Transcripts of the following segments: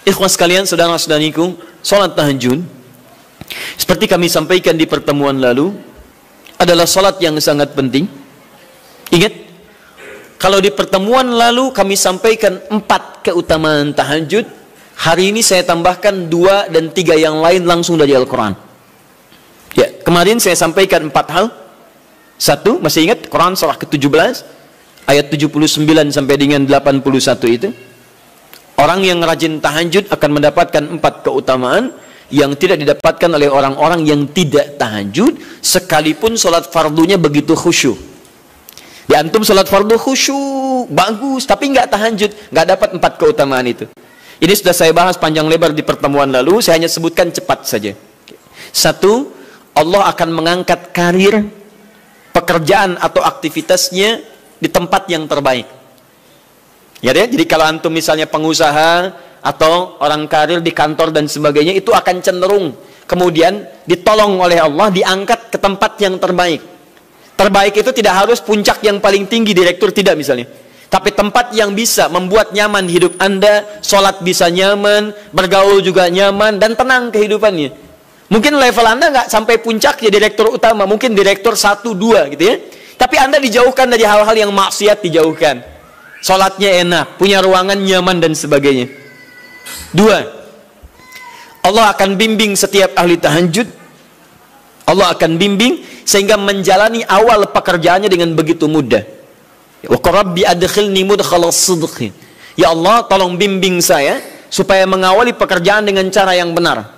Ikhwas sekalian, saudara-saudariku, salat tahajud seperti kami sampaikan di pertemuan lalu adalah salat yang sangat penting. Ingat, kalau di pertemuan lalu kami sampaikan 4 keutamaan tahajud, hari ini saya tambahkan 2 dan 3 yang lain langsung dari Al-Quran. Ya, kemarin saya sampaikan 4 hal. 1, masih ingat Quran surah ke-17 ayat 79 sampai dengan 81 itu. Orang yang rajin tahajud akan mendapatkan 4 keutamaan yang tidak didapatkan oleh orang-orang yang tidak tahajud, sekalipun sholat fardunya begitu khusyuk. Di antum sholat fardu khusyuk, bagus, tapi nggak tahajud, nggak dapat 4 keutamaan itu. Ini sudah saya bahas panjang lebar di pertemuan lalu, saya hanya sebutkan cepat saja. 1, Allah akan mengangkat karir, pekerjaan atau aktivitasnya di tempat yang terbaik. Ya deh, jadi kalau antum misalnya pengusaha atau orang karir di kantor dan sebagainya, itu akan cenderung kemudian ditolong oleh Allah, diangkat ke tempat yang terbaik. Terbaik itu tidak harus puncak yang paling tinggi, direktur, tidak misalnya. Tapi tempat yang bisa membuat nyaman hidup Anda, sholat bisa nyaman, bergaul juga nyaman, dan tenang kehidupannya. Mungkin level Anda nggak sampai puncak ya direktur utama, mungkin direktur 1, 2 gitu ya. Tapi Anda dijauhkan dari hal-hal yang maksiat, dijauhkan. Sholatnya enak, punya ruangan nyaman dan sebagainya. 2, Allah akan bimbing setiap ahli tahajud. Allah akan bimbing sehingga menjalani awal pekerjaannya dengan begitu mudah. Wa rabbi adkhilni mudkhala sidqin. Ya Allah, tolong bimbing saya supaya mengawali pekerjaan dengan cara yang benar.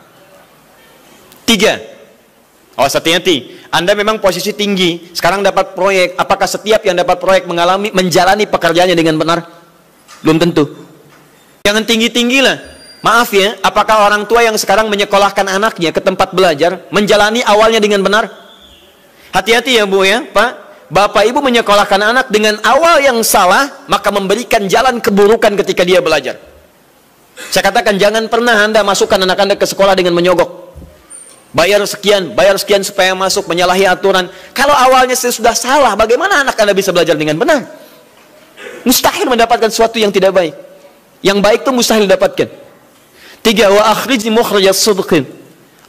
3, awas hati-hati. Anda memang posisi tinggi, sekarang dapat proyek. Apakah setiap yang dapat proyek menjalani pekerjaannya dengan benar? Belum tentu. Jangan tinggi-tinggi lah. Maaf ya, apakah orang tua yang sekarang menyekolahkan anaknya ke tempat belajar menjalani awalnya dengan benar? Hati-hati ya Bu ya, Pak. Bapak Ibu menyekolahkan anak dengan awal yang salah, maka memberikan jalan keburukan ketika dia belajar. Saya katakan, jangan pernah Anda masukkan anak Anda ke sekolah dengan menyogok. Bayar sekian supaya masuk, menyalahi aturan. Kalau awalnya sudah salah, bagaimana anak Anda bisa belajar dengan benar? Mustahil mendapatkan sesuatu yang tidak baik. Yang baik itu mustahil dapatkan. 3, wa akhrij mukhraj as-sidqin.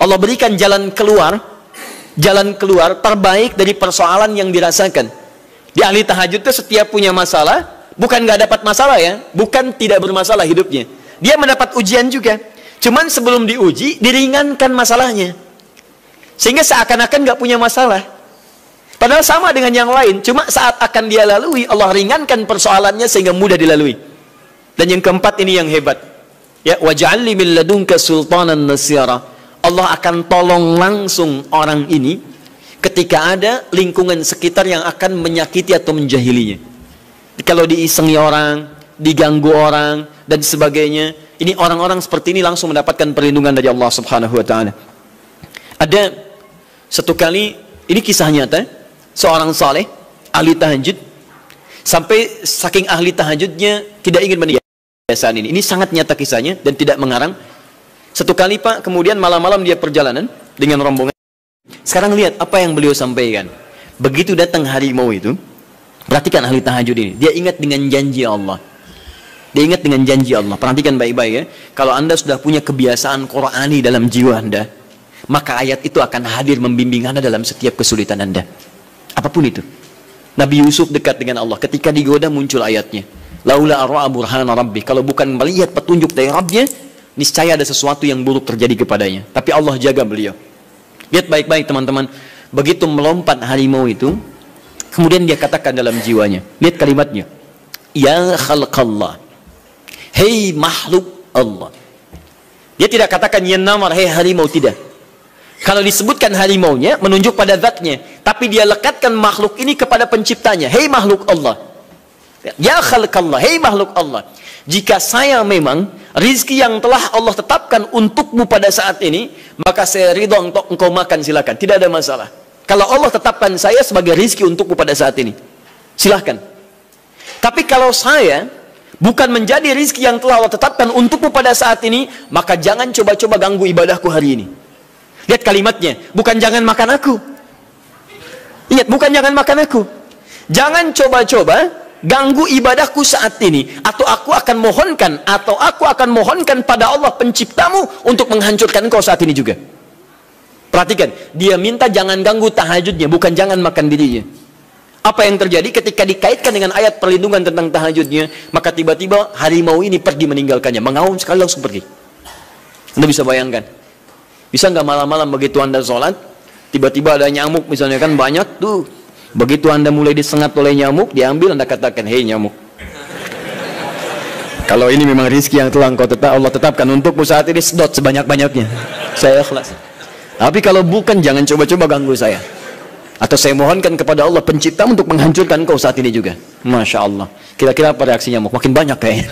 Allah berikan jalan keluar terbaik dari persoalan yang dirasakan. Di ahli tahajud itu setiap punya masalah, bukan nggak dapat masalah ya, bukan tidak bermasalah hidupnya. Dia mendapat ujian juga. Cuman sebelum diuji, diringankan masalahnya. Sehingga seakan-akan nggak punya masalah. Padahal sama dengan yang lain. Cuma saat akan dia lalui, Allah ringankan persoalannya sehingga mudah dilalui. Dan yang keempat ini yang hebat. Ya, waj'alni min ladunka sultanan nasira. Allah akan tolong langsung orang ini ketika ada lingkungan sekitar yang akan menyakiti atau menjahilinya. Kalau diisengi orang, diganggu orang, dan sebagainya, ini orang-orang seperti ini langsung mendapatkan perlindungan dari Allah Subhanahu wa Ta'ala. Ada satu kali, ini kisah nyata, seorang saleh, ahli tahajud, sampai saking ahli tahajudnya tidak ingin meninggalkan kebiasaan ini. Ini sangat nyata kisahnya dan tidak mengarang. Satu kali Pak, kemudian malam-malam dia perjalanan dengan rombongan. Sekarang lihat apa yang beliau sampaikan. Begitu datang harimau itu, perhatikan ahli tahajud ini, dia ingat dengan janji Allah. Dia ingat dengan janji Allah. Perhatikan baik-baik ya. Kalau Anda sudah punya kebiasaan Qur'ani dalam jiwa Anda, maka ayat itu akan hadir membimbing Anda dalam setiap kesulitan Anda. Apapun itu. Nabi Yusuf dekat dengan Allah. Ketika digoda muncul ayatnya. Laula ara'a burhana rabbi. Kalau bukan melihat petunjuk dari Rabbnya, niscaya ada sesuatu yang buruk terjadi kepadanya. Tapi Allah jaga beliau. Lihat baik-baik teman-teman. Begitu melompat harimau itu, kemudian dia katakan dalam jiwanya. Lihat kalimatnya. Ya khalqallah. Hei makhluk Allah. Dia tidak katakan ya namar, hei harimau, tidak. Kalau disebutkan harimaunya menunjuk pada zatnya, tapi dia lekatkan makhluk ini kepada penciptanya. Hei makhluk Allah. Ya khalqallah, hei makhluk Allah. Jika saya memang rizki yang telah Allah tetapkan untukmu pada saat ini, maka saya ridho untuk engkau makan, silakan, tidak ada masalah. Kalau Allah tetapkan saya sebagai rizki untukmu pada saat ini, silahkan. Tapi kalau saya bukan menjadi rizki yang telah Allah tetapkan untukmu pada saat ini, maka jangan coba-coba ganggu ibadahku hari ini. Lihat kalimatnya, bukan jangan makan aku. Ingat, bukan jangan makan aku. Jangan coba-coba ganggu ibadahku saat ini, atau aku akan mohonkan pada Allah penciptamu untuk menghancurkan engkau saat ini juga. Perhatikan, dia minta jangan ganggu tahajudnya, bukan jangan makan dirinya. Apa yang terjadi ketika dikaitkan dengan ayat perlindungan tentang tahajudnya, maka tiba-tiba harimau ini pergi meninggalkannya, mengaum sekali langsung pergi. Anda bisa bayangkan, bisa nggak malam-malam begitu Anda sholat, tiba-tiba ada nyamuk misalnya, kan banyak tuh. Begitu Anda mulai disengat oleh nyamuk, diambil, Anda katakan, hei nyamuk, kalau ini memang rizki yang telah Allah tetapkan untukmu saat ini, sedot sebanyak-banyaknya, saya ikhlas. Tapi kalau bukan, jangan coba-coba ganggu saya. Atau saya mohonkan kepada Allah pencipta untuk menghancurkan kau saat ini juga. Masya Allah. Kira-kira apa reaksi nyamuk? Makin banyak kayaknya.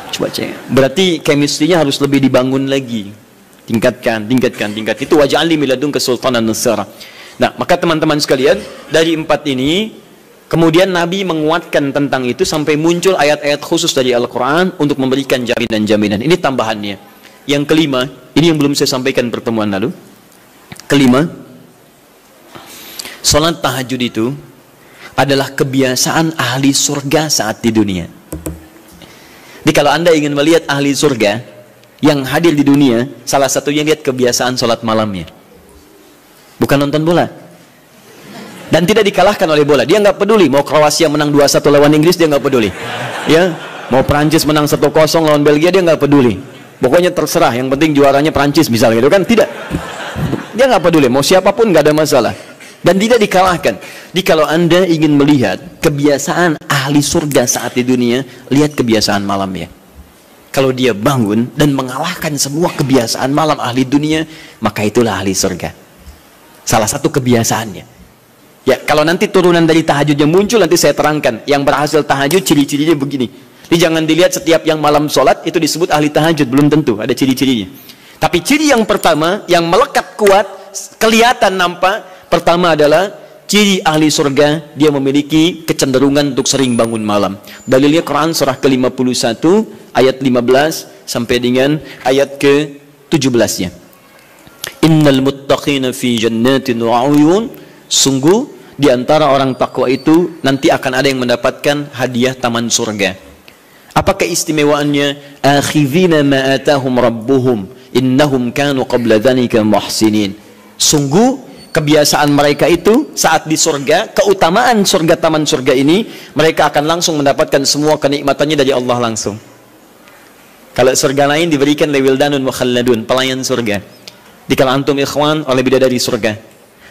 Coba cek. Berarti chemistry-nya harus lebih dibangun lagi. Tingkatkan. Itu waj'alni min ladunka sultanan nasira. Nah, maka teman-teman sekalian, dari 4 ini, kemudian Nabi menguatkan tentang itu sampai muncul ayat-ayat khusus dari Al-Quran untuk memberikan jaminan-jaminan. Ini tambahannya. Yang kelima, ini yang belum saya sampaikan pertemuan lalu. Kelima, sholat tahajud itu adalah kebiasaan ahli surga saat di dunia. Jadi kalau Anda ingin melihat ahli surga yang hadir di dunia, salah satunya lihat kebiasaan sholat malamnya. Bukan nonton bola. Dan tidak dikalahkan oleh bola. Dia nggak peduli mau Kroasia menang 2-1 lawan Inggris, dia nggak peduli. Ya, mau Prancis menang 1-0 lawan Belgia, dia nggak peduli. Pokoknya terserah, yang penting juaranya Prancis misalnya gitu kan. Tidak. Dia nggak peduli, mau siapapun nggak ada masalah. Dan tidak dikalahkan. Jadi kalau Anda ingin melihat kebiasaan ahli surga saat di dunia, lihat kebiasaan malamnya. Kalau dia bangun dan mengalahkan semua kebiasaan malam ahli dunia, maka itulah ahli surga. Salah satu kebiasaannya. Ya, kalau nanti turunan dari tahajud yang muncul, nanti saya terangkan. Yang berhasil tahajud, ciri-cirinya begini. Jadi jangan dilihat setiap yang malam sholat, itu disebut ahli tahajud. Belum tentu, ada ciri-cirinya. Tapi ciri yang pertama, yang melekat kuat, kelihatan nampak, pertama adalah ciri ahli surga, dia memiliki kecenderungan untuk sering bangun malam. Dalilnya Quran surah ke-51, ayat 15, sampai dengan ayat ke-17-nya. Innal muttaqina fi jannatin wa uyun, sungguh di antara orang takwa itu nanti akan ada yang mendapatkan hadiah taman surga. Apa keistimewaannya? Akhidhina ma atahum rabbuhum innahum kanu qabla dzalika muhsinin. Sungguh kebiasaan mereka itu saat di surga, keutamaan surga, taman surga ini, mereka akan langsung mendapatkan semua kenikmatannya dari Allah langsung. Kalau surga lain diberikan lewildanun mukhalladun, pelayan surga. Di kalau antum ikhwan oleh bidadari surga,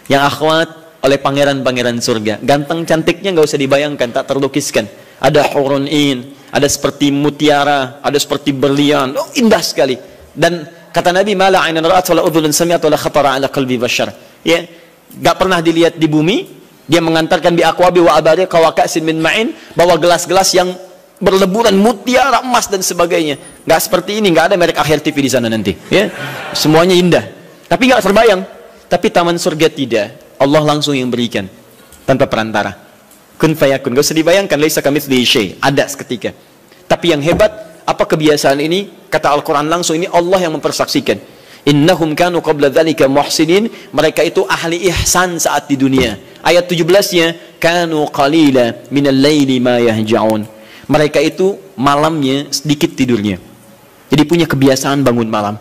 yang akhwat oleh pangeran-pangeran surga. Ganteng cantiknya nggak usah dibayangkan, tak terlukiskan. Ada hurun in, ada seperti mutiara, ada seperti berlian, oh, indah sekali. Dan kata Nabi, mala ainan ra'at wala udhun sami'at wala khatara ala qalbi bashar. Ya, nggak pernah dilihat di bumi. Dia mengantarkan bi aqwabi wa abariq wa ka'sin min ma'in, bawa gelas-gelas yang berleburan mutiara, emas dan sebagainya. Nggak seperti ini, nggak ada merek Akhir TV di sana nanti. Ya, semuanya indah. Tapi nggak terbayang. Tapi taman surga tidak. Allah langsung yang berikan tanpa perantara. Kun fayakun. Gak usah dibayangkan. Laisa kamitslihi syai'. Ada seketika. Tapi yang hebat, apa kebiasaan ini? Kata Al-Quran langsung, ini Allah yang mempersaksikan. Innahum kanu qabla dzalika muhsinin. Mereka itu ahli ihsan saat di dunia. Ayat 17-nya, kanu qalila minal laili ma yahja'un. Mereka itu malamnya sedikit tidurnya. Jadi punya kebiasaan bangun malam.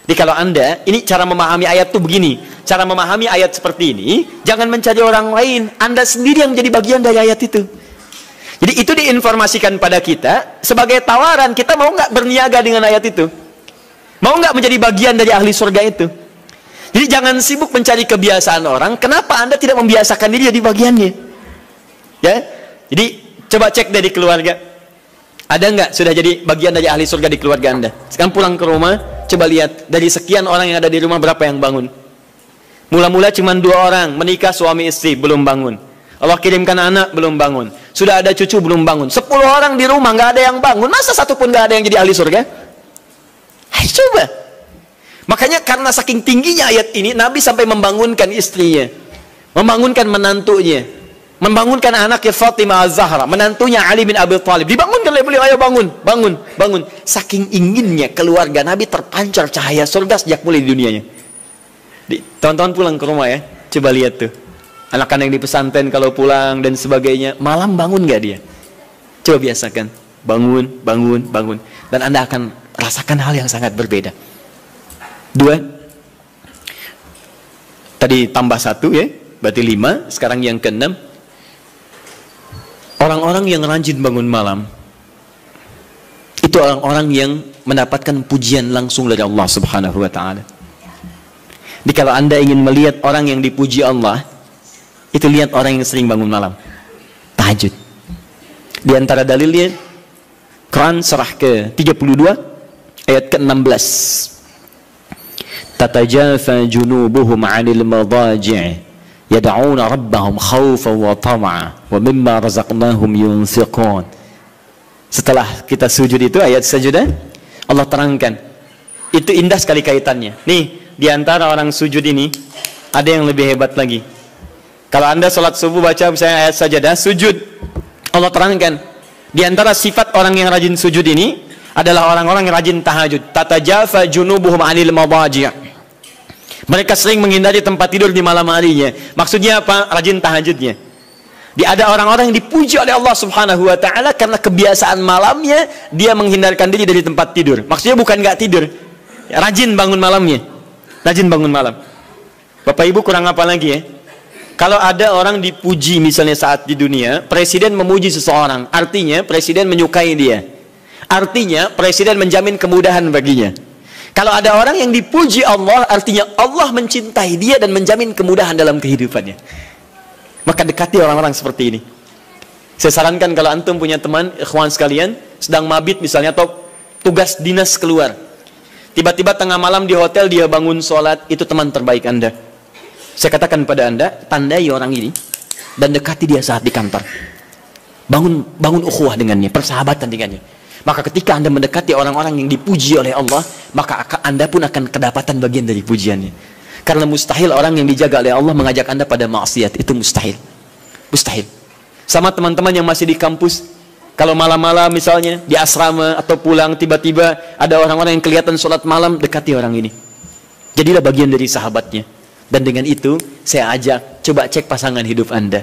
Jadi kalau Anda, ini cara memahami ayat itu begini. Cara memahami ayat seperti ini, jangan mencari orang lain. Anda sendiri yang menjadi bagian dari ayat itu. Jadi itu diinformasikan pada kita sebagai tawaran. Kita mau nggak berniaga dengan ayat itu? Mau nggak menjadi bagian dari ahli surga itu? Jadi jangan sibuk mencari kebiasaan orang. Kenapa Anda tidak membiasakan diri jadi bagiannya? Ya. Jadi coba cek dari keluarga. Ada nggak sudah jadi bagian dari ahli surga di keluarga Anda? Sekarang pulang ke rumah, coba lihat dari sekian orang yang ada di rumah berapa yang bangun. Mula-mula cuma 2 orang, menikah suami istri belum bangun. Allah kirimkan anak belum bangun. Sudah ada cucu belum bangun. 10 orang di rumah nggak ada yang bangun. Masa satu pun nggak ada yang jadi ahli surga? Ayo coba. Makanya karena saking tingginya ayat ini, Nabi sampai membangunkan istrinya, membangunkan menantunya, membangunkan anaknya Fatimah Az-Zahra, menantunya Ali bin Abi Thalib. Dibangunkan oleh beliau, ayo bangun, bangun, bangun. Saking inginnya keluarga Nabi terpancar cahaya surga sejak mulai di dunianya. Teman-teman pulang ke rumah ya, coba lihat tuh. Anak-anak yang di pesantren kalau pulang dan sebagainya, malam bangun nggak dia? Coba biasakan, bangun, bangun, bangun, dan Anda akan rasakan hal yang sangat berbeda. 2, tadi tambah 1 ya, berarti 5. Sekarang yang ke-6, orang-orang yang rajin bangun malam itu orang-orang yang mendapatkan pujian langsung dari Allah Subhanahu wa ta'ala. Jadi kalau Anda ingin melihat orang yang dipuji Allah, itu lihat orang yang sering bangun malam, tahajud. Di antara dalilnya, Quran surah ke-32 ayat ke-16. Tatajafa junubuhum 'anil madaji' yad'una rabbahum khawfan wa tam'a wa mimma razaqnahum yunfiqun. Setelah kita sujud itu, ayat sajadah, Allah terangkan. Itu indah sekali kaitannya. Nih, di antara orang sujud ini ada yang lebih hebat lagi. Kalau Anda sholat subuh baca misalnya ayat sajadah, sujud, Allah terangkan. Di antara sifat orang yang rajin sujud ini adalah orang-orang yang rajin tahajud. Tatajafa junubuhum 'anil madaji'. Mereka sering menghindari tempat tidur di malam harinya. Maksudnya apa? Rajin tahajudnya. Ada orang-orang yang dipuji oleh Allah Subhanahu wa ta'ala karena kebiasaan malamnya dia menghindarkan diri dari tempat tidur. Maksudnya bukan nggak tidur, rajin bangun malamnya. Rajin bangun malam. Bapak Ibu kurang apa lagi ya? Kalau ada orang dipuji misalnya saat di dunia, presiden memuji seseorang, artinya presiden menyukai dia. Artinya presiden menjamin kemudahan baginya. Kalau ada orang yang dipuji Allah, artinya Allah mencintai dia dan menjamin kemudahan dalam kehidupannya. Maka dekati orang-orang seperti ini. Saya sarankan kalau antum punya teman, ikhwan sekalian, sedang mabit misalnya atau tugas dinas keluar, tiba-tiba tengah malam di hotel dia bangun sholat, itu teman terbaik Anda. Saya katakan pada Anda, tandai orang ini dan dekati dia saat di kantor. Bangun ukhuwah dengannya, persahabatan dengannya. Maka ketika Anda mendekati orang-orang yang dipuji oleh Allah, maka Anda pun akan kedapatan bagian dari pujiannya. Karena mustahil orang yang dijaga oleh Allah mengajak Anda pada maksiat, itu mustahil. Mustahil. Sama teman-teman yang masih di kampus, kalau malam-malam misalnya di asrama atau pulang, tiba-tiba ada orang-orang yang kelihatan sholat malam, dekati orang ini. Jadilah bagian dari sahabatnya. Dan dengan itu saya ajak, coba cek pasangan hidup Anda.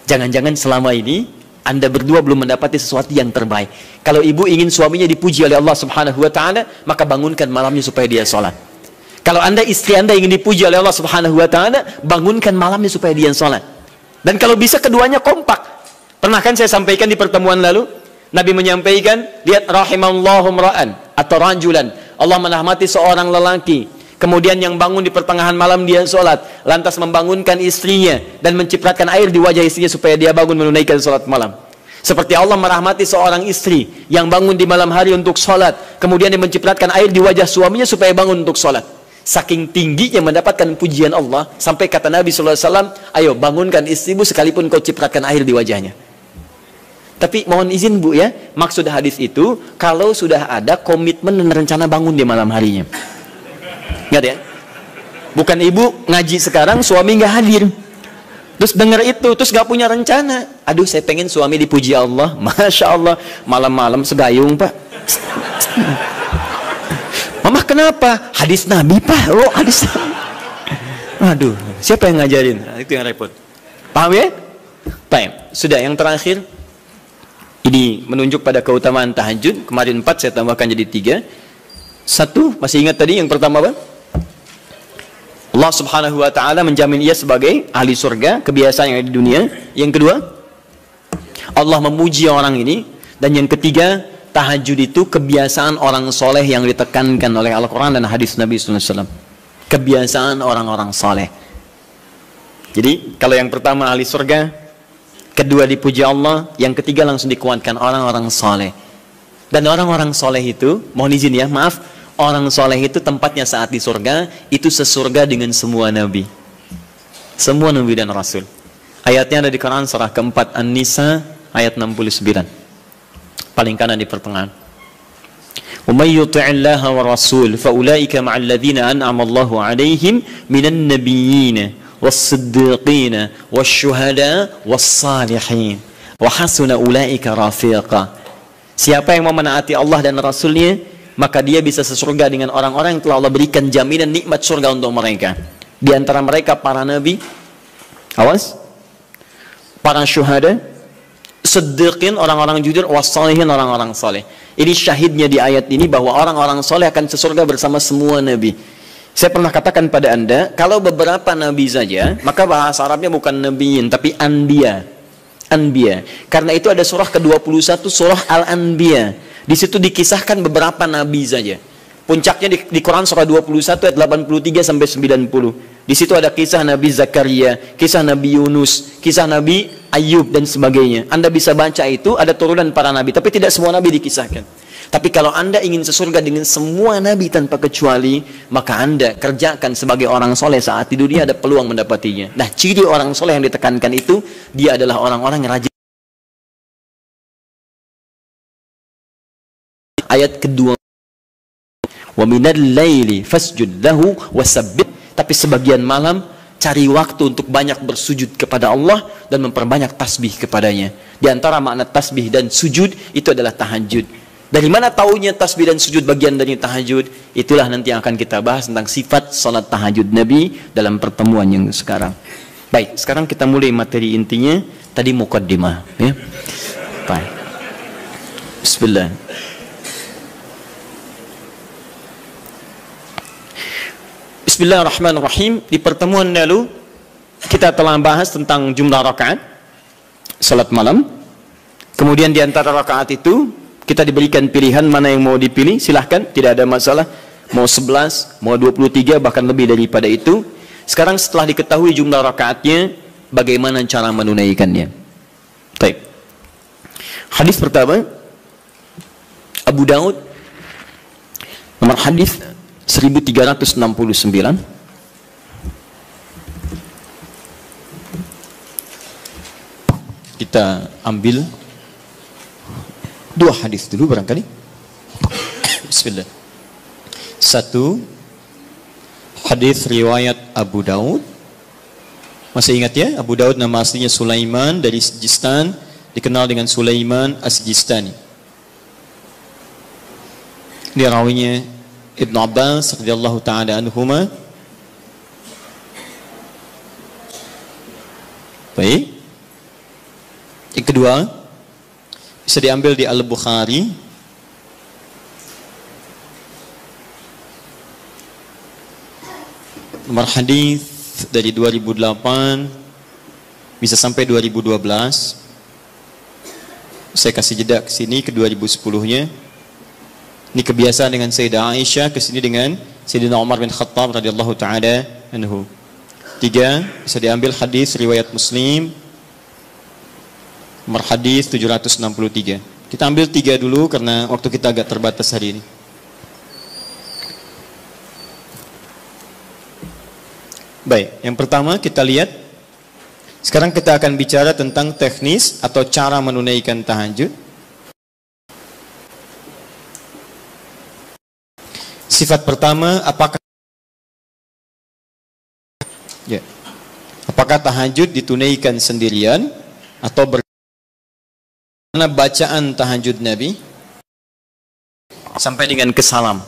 Jangan-jangan selama ini Anda berdua belum mendapati sesuatu yang terbaik. Kalau ibu ingin suaminya dipuji oleh Allah Subhanahu wa ta'ala, maka bangunkan malamnya supaya dia sholat. Kalau Anda, istri Anda ingin dipuji oleh Allah Subhanahu wa ta'ala, bangunkan malamnya supaya dia sholat. Dan kalau bisa keduanya kompak. Pernah kan saya sampaikan di pertemuan lalu, Nabi menyampaikan, lihat rahimallahu ra'an atau rajulan, Allah merahmati seorang lelaki, kemudian yang bangun di pertengahan malam dia sholat, lantas membangunkan istrinya dan mencipratan air di wajah istrinya supaya dia bangun menunaikan sholat malam. Seperti Allah merahmati seorang istri yang bangun di malam hari untuk sholat, kemudian dia mencipratan air di wajah suaminya supaya bangun untuk sholat. Saking tingginya mendapatkan pujian Allah, sampai kata Nabi SAW, ayo bangunkan istrimu sekalipun kau cipratkan air di wajahnya. Tapi mohon izin Bu ya, maksud hadis itu kalau sudah ada komitmen dan rencana bangun di malam harinya. Ingat ya, bukan ibu ngaji sekarang suami nggak hadir, terus dengar itu terus nggak punya rencana. Aduh, saya pengen suami dipuji Allah, masya Allah, malam-malam segayung Pak. Mama kenapa? Hadis Nabi Pak. Oh hadis Nabi. Aduh, siapa yang ngajarin? Nah, itu yang repot. Paham ya? Baik, sudah yang terakhir. Ini menunjuk pada keutamaan tahajud. Kemarin 4, saya tambahkan jadi 3. 1, masih ingat tadi yang pertama apa? Allah Subhanahu wa ta'ala menjamin ia sebagai ahli surga, kebiasaan yang ada di dunia. Yang kedua, Allah memuji orang ini. Dan yang ketiga, tahajud itu kebiasaan orang soleh yang ditekankan oleh Al-Quran dan hadis Nabi SAW. Kebiasaan orang-orang soleh. Jadi kalau yang pertama ahli surga, kedua dipuji Allah, yang ketiga langsung dikuatkan orang-orang soleh. Dan orang-orang soleh itu, mohon izin ya, maaf, orang soleh itu tempatnya saat di surga itu sesurga dengan semua nabi, semua nabi dan rasul. Ayatnya ada di Quran surah keempat An-Nisa ayat 69, paling kanan di pertengahan. Wa may yuti'illaha wa rasul fa ulaika ma'al ladzina an'ama Allahu 'alaihim minan nabiyyin was-siddiqin wasyuhada was-salihin wa hasuna ulaika rafiqa. Siapa yang mau menaati Allah dan Rasulnya, maka dia bisa sesurga dengan orang-orang yang telah Allah berikan jaminan nikmat surga untuk mereka. Di antara mereka para nabi, Awas. Para syuhada, siddiqin, orang-orang jujur, wassalihin, orang-orang saleh. Ini syahidnya di ayat ini bahwa orang-orang saleh akan sesurga bersama semua nabi. Saya pernah katakan pada Anda, kalau beberapa nabi saja, maka bahasa Arabnya bukan nabiyin, tapi anbiya. Anbiya. Karena itu ada surah ke-21, surah Al-Anbiya. Di situ dikisahkan beberapa nabi saja. Puncaknya di Quran surah 21 ayat 83 sampai 90. Di situ ada kisah Nabi Zakaria, kisah Nabi Yunus, kisah Nabi Ayub dan sebagainya. Anda bisa baca itu, ada turunan para nabi, tapi tidak semua nabi dikisahkan. Tapi kalau Anda ingin sesurga dengan semua nabi tanpa kecuali, maka Anda kerjakan sebagai orang soleh saat di dunia, ada peluang mendapatinya. Nah, ciri orang soleh yang ditekankan itu, dia adalah orang-orang yang rajin. Ayat kedua, wa minal laili fasjud lahu wasabbih. Tapi sebagian malam cari waktu untuk banyak bersujud kepada Allah dan memperbanyak tasbih kepadanya. Di antara makna tasbih dan sujud itu adalah tahajud. Dari mana taunya tasbih dan sujud bagian dari tahajud? Itulah nanti yang akan kita bahas tentang sifat salat tahajud Nabi dalam pertemuan yang sekarang. Baik, sekarang kita mulai materi intinya. Tadi muqaddimah, ya. Baik. Bismillah. Bismillahirrahmanirrahim. Di pertemuan lalu kita telah bahas tentang jumlah rakaat salat malam. Kemudian di antara rakaat itu kita diberikan pilihan mana yang mau dipilih, silahkan, tidak ada masalah. Mau 11, mau 23, bahkan lebih daripada itu. Sekarang setelah diketahui jumlah rakaatnya, bagaimana cara menunaikannya? Baik. Hadis pertama, Abu Daud, nomor hadis 1369. Kita ambil dua hadis dulu barangkali. Bismillah. Satu, hadis riwayat Abu Daud. Masih ingat ya? Abu Daud nama aslinya Sulaiman dari Sijistan, dikenal dengan Sulaiman As-Sijistani. Dia rawinya Ibn Abbas radhiyallahu ta'ala anhuma. Baik. Yang kedua, bisa diambil di Al-Bukhari. Nomor hadis dari 2008 bisa sampai 2012. Saya kasih jeda ke sini ke 2010-nya. Ini kebiasaan dengan Sayyidah Aisyah, ke sini dengan Sayyidina Umar bin Khattab radhiyallahu taala anhu. Tiga, bisa diambil hadis riwayat Muslim. Nomor hadis 763. Kita ambil tiga dulu karena waktu kita agak terbatas hari ini. Baik, yang pertama kita lihat. Sekarang kita akan bicara tentang teknis atau cara menunaikan tahajud. Sifat pertama, apakah tahajud ditunaikan sendirian atau bagaimana bacaan tahajud Nabi sampai dengan ke salam.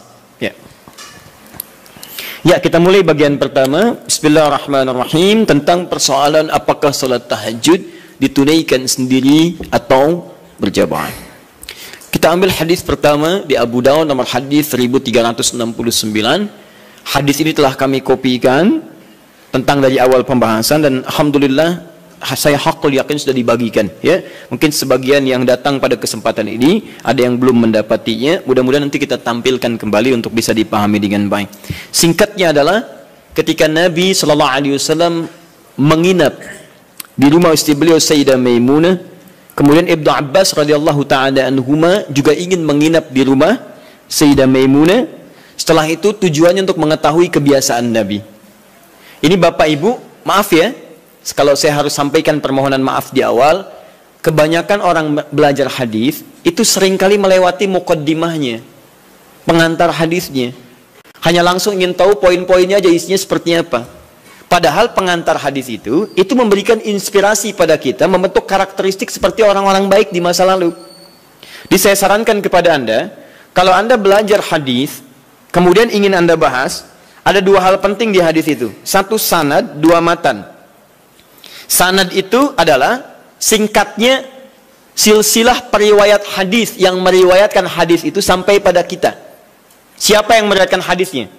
Ya, kita mulai bagian pertama. Bismillahirrahmanirrahim, tentang persoalan apakah salat tahajud ditunaikan sendiri atau berjamaah. Kita ambil hadis pertama di Abu Daud nomor hadis 1369. Hadis ini telah kami kopikan tentang dari awal pembahasan dan alhamdulillah saya hakul yakin sudah dibagikan, ya. Mungkin sebagian yang datang pada kesempatan ini ada yang belum mendapatinya. Mudah-mudahan nanti kita tampilkan kembali untuk bisa dipahami dengan baik. Singkatnya adalah ketika Nabi sallallahu alaihi wasallam menginap di rumah istri beliau Sayyidah Maimunah, kemudian Ibnu Abbas radhiyallahu taala anhuma juga ingin menginap di rumah Sayyidah Maimunah. Setelah itu tujuannya untuk mengetahui kebiasaan Nabi. Ini Bapak Ibu, maaf ya, kalau saya harus sampaikan permohonan maaf di awal. Kebanyakan orang belajar hadis itu seringkali melewati muqaddimahnya, pengantar hadisnya. Hanya langsung ingin tahu poin-poinnya aja, isinya seperti apa. Padahal pengantar hadis itu memberikan inspirasi pada kita membentuk karakteristik seperti orang-orang baik di masa lalu. Jadi saya sarankan kepada Anda, kalau Anda belajar hadis, kemudian ingin Anda bahas, ada dua hal penting di hadis itu. Satu sanad, dua matan. Sanad itu adalah singkatnya silsilah periwayat hadis yang meriwayatkan hadis itu sampai pada kita. Siapa yang meriwayatkan hadisnya?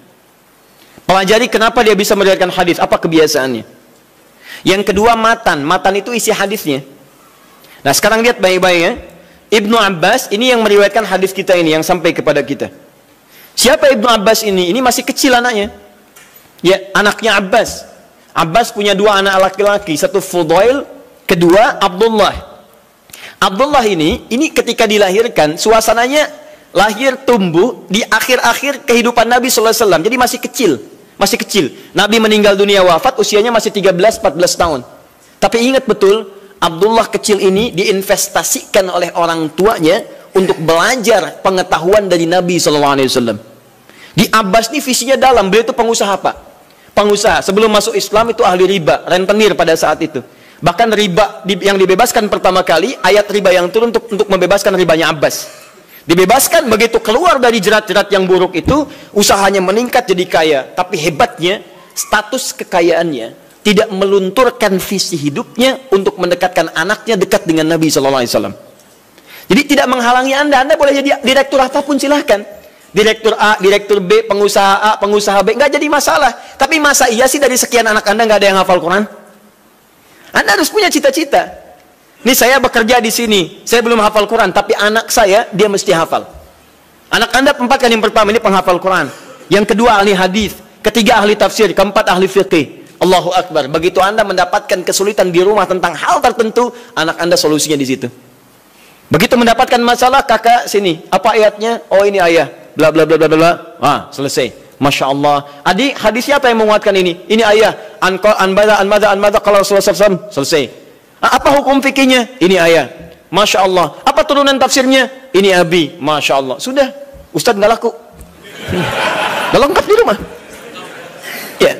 Pelajari kenapa dia bisa meriwayatkan hadis, apa kebiasaannya. Yang kedua matan. Matan itu isi hadisnya. Nah, sekarang lihat baik-baik ya. Ibnu Abbas ini yang meriwayatkan hadis kita ini, yang sampai kepada kita. Siapa Ibnu Abbas ini? Ini masih kecil anaknya. Ya, anaknya Abbas. Abbas punya dua anak laki-laki, satu Fudail, kedua Abdullah. Abdullah ini ketika dilahirkan, suasananya lahir tumbuh di akhir-akhir kehidupan Nabi SAW. Jadi masih kecil. Nabi meninggal dunia wafat, usianya masih 13-14 tahun. Tapi ingat betul, Abdullah kecil ini diinvestasikan oleh orang tuanya untuk belajar pengetahuan dari Nabi SAW. Di Abbas ini visinya dalam, beliau itu pengusaha Pak. Pengusaha, sebelum masuk Islam itu ahli riba, rentenir pada saat itu. Bahkan riba yang dibebaskan pertama kali, ayat riba yang turun untuk membebaskan ribanya Abbas. Dibebaskan, begitu keluar dari jerat-jerat yang buruk itu, usahanya meningkat jadi kaya. Tapi hebatnya, status kekayaannya tidak melunturkan visi hidupnya untuk mendekatkan anaknya dekat dengan Nabi SAW. Jadi tidak menghalangi Anda boleh jadi direktur apapun silahkan. Direktur A, direktur B, pengusaha A, pengusaha B, nggak jadi masalah. Tapi masa iya sih dari sekian anak Anda nggak ada yang hafal Quran? Anda harus punya cita-cita. Nih saya bekerja di sini, saya belum hafal Quran, tapi anak saya dia mesti hafal. Anak Anda tempatkan yang pertama ini penghafal Quran, yang kedua ahli hadis, ketiga ahli tafsir, keempat ahli fiqih. Allahu Akbar. Begitu Anda mendapatkan kesulitan di rumah tentang hal tertentu, anak Anda solusinya di situ. Begitu mendapatkan masalah, kakak sini, apa ayatnya? Oh ini ayat. Bla bla bla bla bla. Selesai. Masya Allah. Adik, hadis siapa yang menguatkan ini? Ini ayah. Anbada kalau selesai. Apa hukum fikihnya? Ini ayah. Masya Allah. Apa turunan tafsirnya? Ini abi. Masya Allah. Sudah. Ustadz nggak laku. Nggak lengkap di rumah. Ya.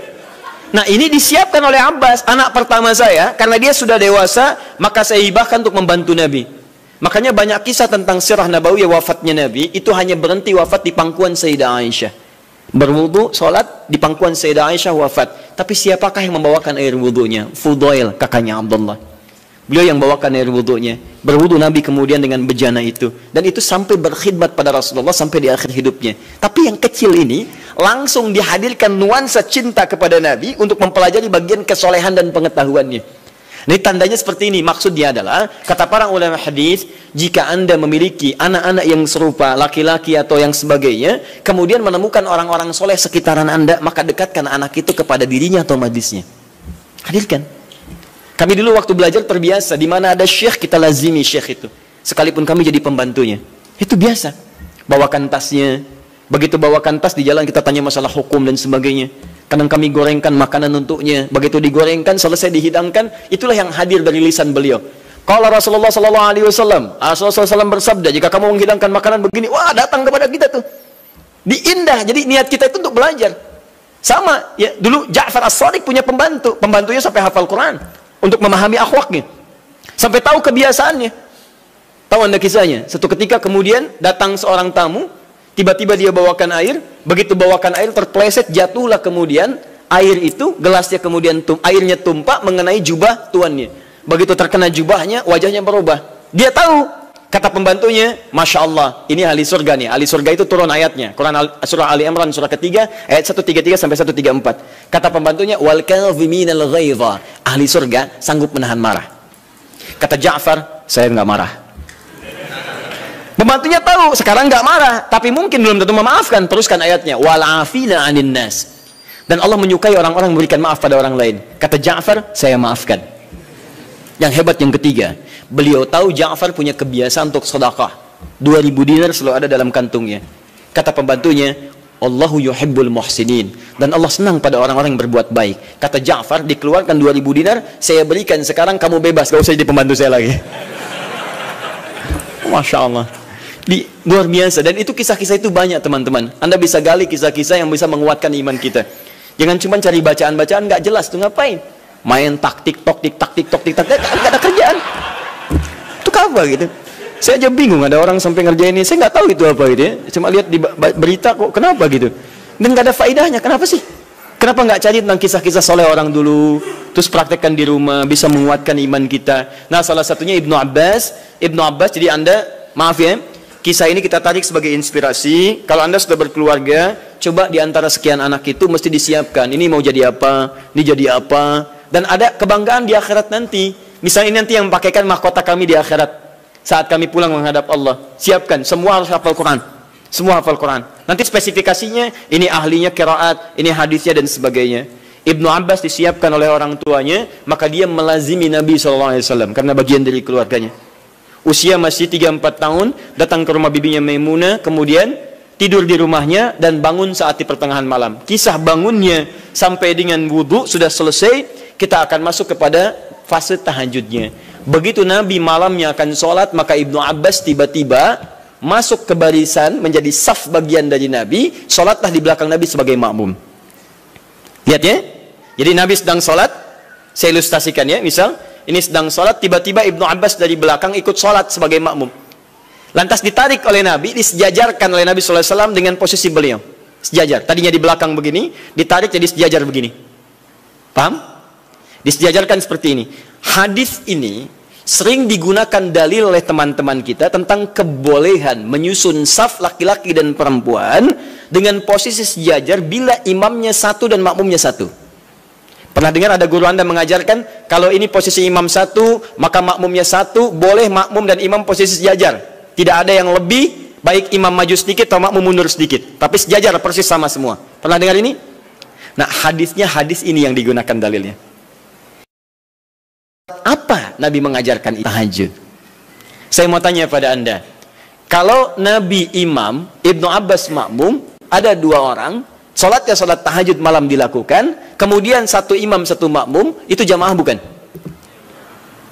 Nah ini disiapkan oleh Abbas, anak pertama saya. Karena dia sudah dewasa, maka saya hibahkan untuk membantu Nabi. Makanya banyak kisah tentang sirah Nabawiyah wafatnya Nabi, itu hanya berhenti wafat di pangkuan Sayyidah Aisyah. Berwudu, sholat, di pangkuan Sayyidah Aisyah wafat. Tapi siapakah yang membawakan air wudunya? Fudail, kakaknya Abdullah. Beliau yang bawakan air wudunya. Berwudu Nabi kemudian dengan bejana itu. Dan itu sampai berkhidmat pada Rasulullah sampai di akhir hidupnya. Tapi yang kecil ini, langsung dihadirkan nuansa cinta kepada Nabi untuk mempelajari bagian kesolehan dan pengetahuannya. Ini tandanya seperti ini. Maksudnya adalah, kata para ulama hadis, jika Anda memiliki anak-anak yang serupa, laki-laki atau yang sebagainya, kemudian menemukan orang-orang soleh sekitaran Anda, maka dekatkan anak itu kepada dirinya atau majlisnya. Hadirkan. Kami dulu waktu belajar terbiasa, di mana ada syekh, kita lazimi syekh itu. Sekalipun kami jadi pembantunya. Itu biasa. Bawakan tasnya. Begitu bawakan tas, di jalan kita tanya masalah hukum dan sebagainya. Kadang kami gorengkan makanan untuknya. Begitu digorengkan, selesai dihidangkan, itulah yang hadir dari lisan beliau. Kalau Rasulullah SAW, Rasulullah SAW bersabda, jika kamu menghidangkan makanan begini, wah datang kepada kita tuh. Diindah, jadi niat kita itu untuk belajar. Sama, ya dulu Ja'far As-Shadiq punya pembantu. Pembantunya sampai hafal Quran. Untuk memahami akhlaknya. Sampai tahu kebiasaannya. Tahu Anda kisahnya? Satu ketika kemudian datang seorang tamu, tiba-tiba dia bawakan air, begitu bawakan air terpleset, jatuhlah kemudian air itu, gelasnya kemudian airnya tumpah mengenai jubah tuannya. Begitu terkena jubahnya, wajahnya berubah. Dia tahu, kata pembantunya, Masya Allah, ini ahli surga nih. Ahli surga itu turun ayatnya. Quran surah Ali Imran surah ketiga, ayat 133 sampai 134. Kata pembantunya, wal kadhiminal ghaidha. Ahli surga sanggup menahan marah. Kata Ja'far, saya nggak marah. Pembantunya tahu, sekarang nggak marah, tapi mungkin belum tentu memaafkan. Teruskan ayatnya, wal'afina 'anin nas. Dan Allah menyukai orang-orang memberikan maaf pada orang lain. Kata Ja'far, saya maafkan. Yang hebat yang ketiga, beliau tahu Ja'far punya kebiasaan untuk sedekah. 2000 dinar selalu ada dalam kantungnya. Kata pembantunya, Allahu yuhibbul muhsinin. Dan Allah senang pada orang-orang yang berbuat baik. Kata Ja'far, dikeluarkan 2000 dinar, saya berikan, sekarang kamu bebas, gak usah jadi pembantu saya lagi. Masya Allah. Luar biasa. Dan itu kisah-kisah itu banyak teman-teman. Anda bisa gali kisah-kisah yang bisa menguatkan iman kita. Jangan cuma cari bacaan-bacaan nggak jelas tuh, ngapain? Main tik-tok, nggak ada kerjaan. Itu apa gitu? Saya aja bingung, ada orang sampai ngerjain ini, saya nggak tahu itu apa gitu ya. Cuma lihat di berita kok, kenapa gitu? Dan nggak ada faedahnya, kenapa sih? Kenapa nggak cari tentang kisah-kisah soleh orang dulu, terus praktekkan di rumah, bisa menguatkan iman kita. Nah, salah satunya Ibnu Abbas. Jadi Anda, maaf ya, kisah ini kita tarik sebagai inspirasi. Kalau Anda sudah berkeluarga, coba di antara sekian anak itu mesti disiapkan. Ini mau jadi apa, ini jadi apa. Dan ada kebanggaan di akhirat nanti. Misalnya ini nanti yang pakaikan mahkota kami di akhirat. Saat kami pulang menghadap Allah. Siapkan, semua harus hafal Quran. Semua hafal Quran. Nanti spesifikasinya, ini ahlinya qiraat, ini hadisnya dan sebagainya. Ibnu Abbas disiapkan oleh orang tuanya, maka dia melazimi Nabi SAW karena bagian dari keluarganya. Usia masih 3-4 tahun, datang ke rumah bibinya Maimunah, kemudian tidur di rumahnya dan bangun saat di pertengahan malam. Kisah bangunnya sampai dengan wudhu sudah selesai, kita akan masuk kepada fase tahajudnya. Begitu Nabi malamnya akan sholat, maka Ibnu Abbas tiba-tiba masuk ke barisan, menjadi saf bagian dari Nabi, sholatlah di belakang Nabi sebagai makmum. Lihat ya, jadi Nabi sedang sholat, saya ilustrasikan ya, misal, ini sedang sholat, tiba-tiba Ibnu Abbas dari belakang ikut sholat sebagai makmum. Lantas ditarik oleh Nabi, disejajarkan oleh Nabi SAW dengan posisi beliau. Sejajar, tadinya di belakang begini, ditarik jadi sejajar begini. Paham? Disejajarkan seperti ini. Hadis ini sering digunakan dalil oleh teman-teman kita tentang kebolehan menyusun saf laki-laki dan perempuan dengan posisi sejajar bila imamnya satu dan makmumnya satu. Pernah dengar ada guru Anda mengajarkan, kalau ini posisi imam satu, maka makmumnya satu, boleh makmum dan imam posisi sejajar. Tidak ada yang lebih, baik imam maju sedikit atau makmum mundur sedikit. Tapi sejajar persis sama semua. Pernah dengar ini? Nah, hadisnya hadis ini yang digunakan dalilnya. Apa Nabi mengajarkan tahajud? Saya mau tanya pada Anda, kalau Nabi imam, Ibnu Abbas makmum, ada dua orang, sholatnya sholat tahajud malam dilakukan, kemudian satu imam satu makmum, itu jamaah bukan?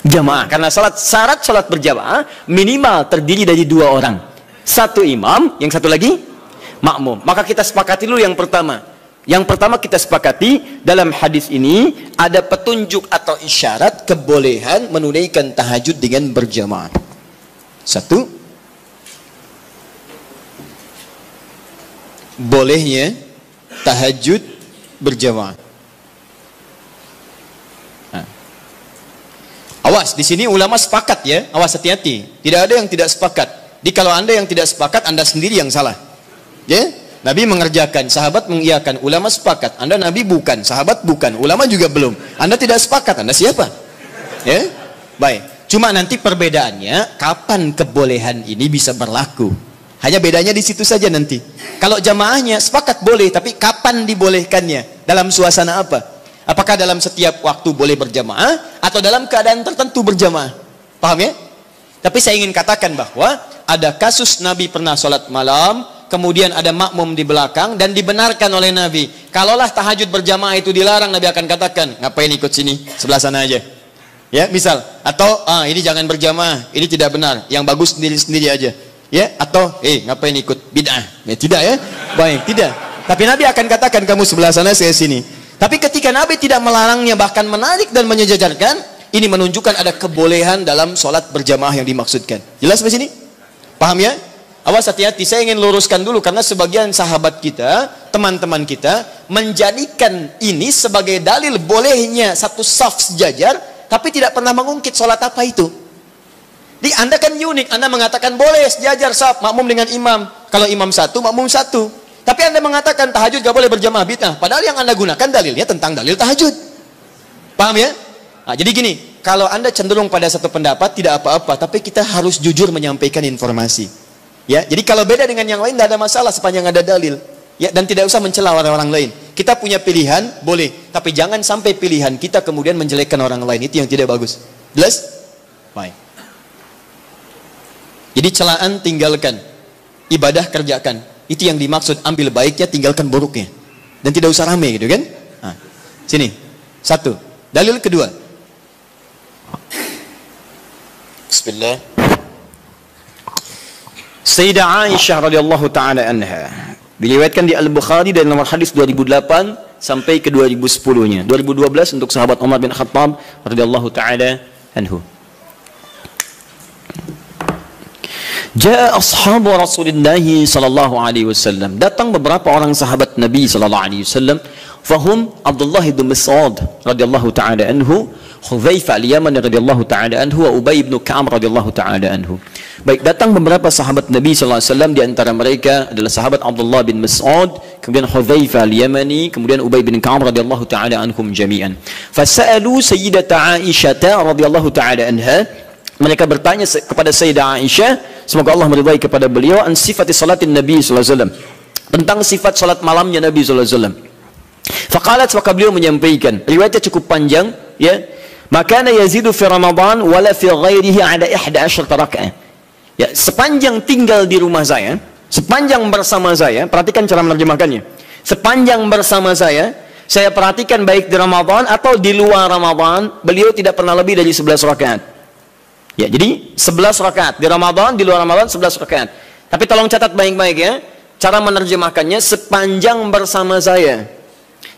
Jamaah, karena syarat sholat berjamaah minimal terdiri dari dua orang, satu imam, yang satu lagi makmum. Maka kita sepakati dulu yang pertama. Yang pertama kita sepakati, dalam hadis ini ada petunjuk atau isyarat kebolehan menunaikan tahajud dengan berjamaah. Satu, bolehnya tahajud berjamaah. Nah. Awas, di sini ulama sepakat ya, awas hati-hati. Tidak ada yang tidak sepakat. Jadi kalau Anda yang tidak sepakat, Anda sendiri yang salah. Ya? Nabi mengerjakan, sahabat mengiyakan, ulama sepakat. Anda Nabi bukan, sahabat bukan, ulama juga belum. Anda tidak sepakat, Anda siapa? Ya, baik. Cuma nanti perbedaannya, kapan kebolehan ini bisa berlaku? Hanya bedanya di situ saja nanti. Kalau jamaahnya sepakat boleh, tapi kapan dibolehkannya? Dalam suasana apa? Apakah dalam setiap waktu boleh berjamaah, atau dalam keadaan tertentu berjamaah? Paham ya? Tapi saya ingin katakan bahwa ada kasus Nabi pernah sholat malam, kemudian ada makmum di belakang dan dibenarkan oleh Nabi. Kalaulah tahajud berjamaah itu dilarang, Nabi akan katakan, ngapain ikut sini, sebelah sana aja. Ya, misal, atau ini jangan berjamaah, ini tidak benar, yang bagus sendiri-sendiri aja. Ya, atau ngapain ikut bid'ah? Ya, tidak ya. Baik, tidak. Tapi Nabi akan katakan, kamu sebelah sana, saya sini. Tapi ketika Nabi tidak melarangnya, bahkan menarik dan menyejajarkan, ini menunjukkan ada kebolehan dalam sholat berjamaah yang dimaksudkan. Jelas sampai sini? Paham ya? Awas hati-hati, saya ingin luruskan dulu karena sebagian sahabat kita, teman-teman kita menjadikan ini sebagai dalil bolehnya satu saf sejajar, tapi tidak pernah mengungkit sholat apa itu. Di Anda kan unik, Anda mengatakan boleh sejajar saf, makmum dengan imam. Kalau imam satu, makmum satu. Tapi Anda mengatakan tahajud gak boleh berjamaah, bid'ah. Padahal yang Anda gunakan dalilnya tentang dalil tahajud. Paham ya? Nah, jadi gini, kalau Anda cenderung pada satu pendapat tidak apa-apa, tapi kita harus jujur menyampaikan informasi. Ya, jadi kalau beda dengan yang lain tidak ada masalah sepanjang ada dalil. Ya, dan tidak usah mencela orang-orang lain. Kita punya pilihan, boleh, tapi jangan sampai pilihan kita kemudian menjelekkan orang lain. Itu yang tidak bagus. Jelas? Baik. Jadi celaan tinggalkan, ibadah kerjakan. Itu yang dimaksud, ambil baiknya, tinggalkan buruknya. Dan tidak usah rame gitu kan? Nah, sini. Satu. Dalil kedua. Bismillah. Sayyidah Aisyah radhiyallahu taala anha diriwayatkan di Al-Bukhari dari nomor hadis 2008 sampai ke 2010-nya. 2012 untuk sahabat Umar bin Khattab radhiyallahu taala anhu. Jaa ashabu Rasulillah sallallahu alaihi wasallam. Datang beberapa orang sahabat Nabi sallallahu alaihi wasallam fahum Abdullah bin Mas'ud radhiyallahu taala anhu, Hudzaifah al-Yamani radhiyallahu taala anhu, wa Ubay bin Ka'ab radhiyallahu taala anhu. Baik, datang beberapa sahabat Nabi sallallahu alaihi wasallam, di antara mereka adalah sahabat Abdullah bin Mas'ud, kemudian Hudzaifah al-Yamani, kemudian Ubay bin Ka'ab radhiyallahu taala anhum jami'an. Fasa'alu Sayyidata Aisyah radhiyallahu taala anha. Mereka bertanya kepada Sayyidah Aisyah, semoga Allah meridai kepada beliau, an sifati salatin Nabi sallallahu alaihi wasallam, tentang sifat salat malamnya Nabi sallallahu alaihi wasallam. Faqalat, maka beliau menyampaikan, riwayatnya cukup panjang ya, maka yazidu fi Ramadan wala fi ghairihi ada 11 rakaat. Ya, sepanjang tinggal di rumah saya, sepanjang bersama saya, perhatikan cara menerjemahkannya. Sepanjang bersama saya perhatikan baik di Ramadan atau di luar Ramadan, beliau tidak pernah lebih dari 11 rakaat. Ya, jadi 11 rakaat di Ramadan, di luar Ramadan 11 rakaat. Tapi tolong catat baik-baik ya, cara menerjemahkannya sepanjang bersama saya.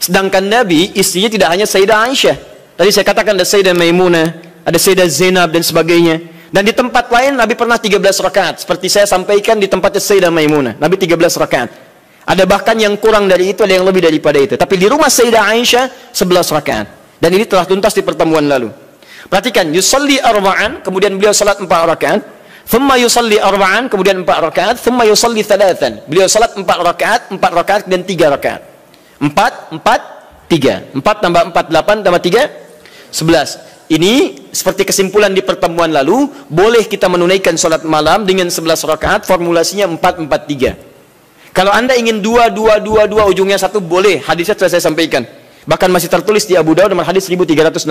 Sedangkan Nabi, istrinya tidak hanya Sayyidah Aisyah. Tadi saya katakan ada Sayyidah Maimunah, ada Sayyidah Zainab dan sebagainya. Dan di tempat lain Nabi pernah 13 rakaat. Seperti saya sampaikan di tempatnya Sayyidah Maimunah, Nabi 13 rakaat. Ada bahkan yang kurang dari itu, ada yang lebih daripada itu. Tapi di rumah Sayyidah Aisyah 11 rakaat. Dan ini telah tuntas di pertemuan lalu. Perhatikan, yusalli arba'an, kemudian beliau salat 4 rakaat. Thumma yusalli arba'an, kemudian 4 rakaat. Thumma yusalli thalathan. Beliau salat 4 rakaat dan 3 rakaat. 4, 3. 4 tambah 4, 8 tambah 3, 11. Ini seperti kesimpulan di pertemuan lalu, boleh kita menunaikan salat malam dengan 11 rakaat, formulasinya 4, 4, 3. Kalau Anda ingin 2, 2, 2, 2, ujungnya 1, boleh. Hadisnya sudah saya sampaikan. Bahkan masih tertulis di Abu Dawud nomor hadis 1369.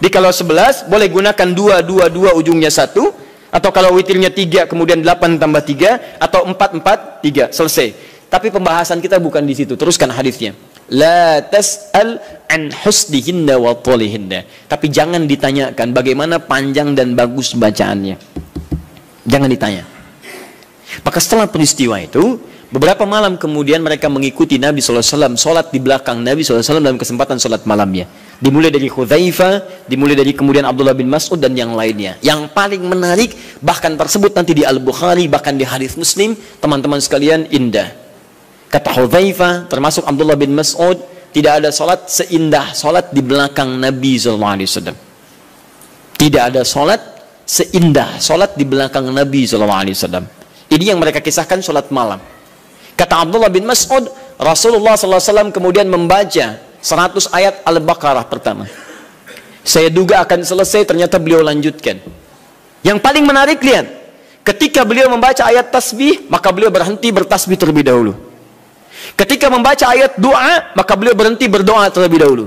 Jadi kalau 11 boleh gunakan 2, 2, 2 ujungnya 1, atau kalau witirnya 3 kemudian 8 tambah 3, atau 4, 4, 3, selesai. Tapi pembahasan kita bukan di situ. Teruskan hadisnya. La tas'al an husnihinna wa tolihinna. Tapi jangan ditanyakan bagaimana panjang dan bagus bacaannya. Jangan ditanya. Maka setelah peristiwa itu, beberapa malam kemudian mereka mengikuti Nabi SAW, sholat di belakang Nabi SAW dalam kesempatan sholat malamnya. Dimulai dari Hudzaifah, dimulai dari kemudian Abdullah bin Mas'ud dan yang lainnya. Yang paling menarik, bahkan tersebut nanti di Al-Bukhari, bahkan di hadis Muslim, teman-teman sekalian, indah. Kata Hudzaifah, termasuk Abdullah bin Mas'ud, tidak ada sholat seindah sholat di belakang Nabi SAW. Tidak ada sholat seindah sholat di belakang Nabi SAW. Ini yang mereka kisahkan sholat malam. Kata Abdullah bin Mas'ud, Rasulullah SAW kemudian membaca 100 ayat Al-Baqarah pertama. Saya duga akan selesai, ternyata beliau lanjutkan. Yang paling menarik, lihat. Ketika beliau membaca ayat tasbih, maka beliau berhenti bertasbih terlebih dahulu. Ketika membaca ayat doa, maka beliau berhenti berdoa terlebih dahulu.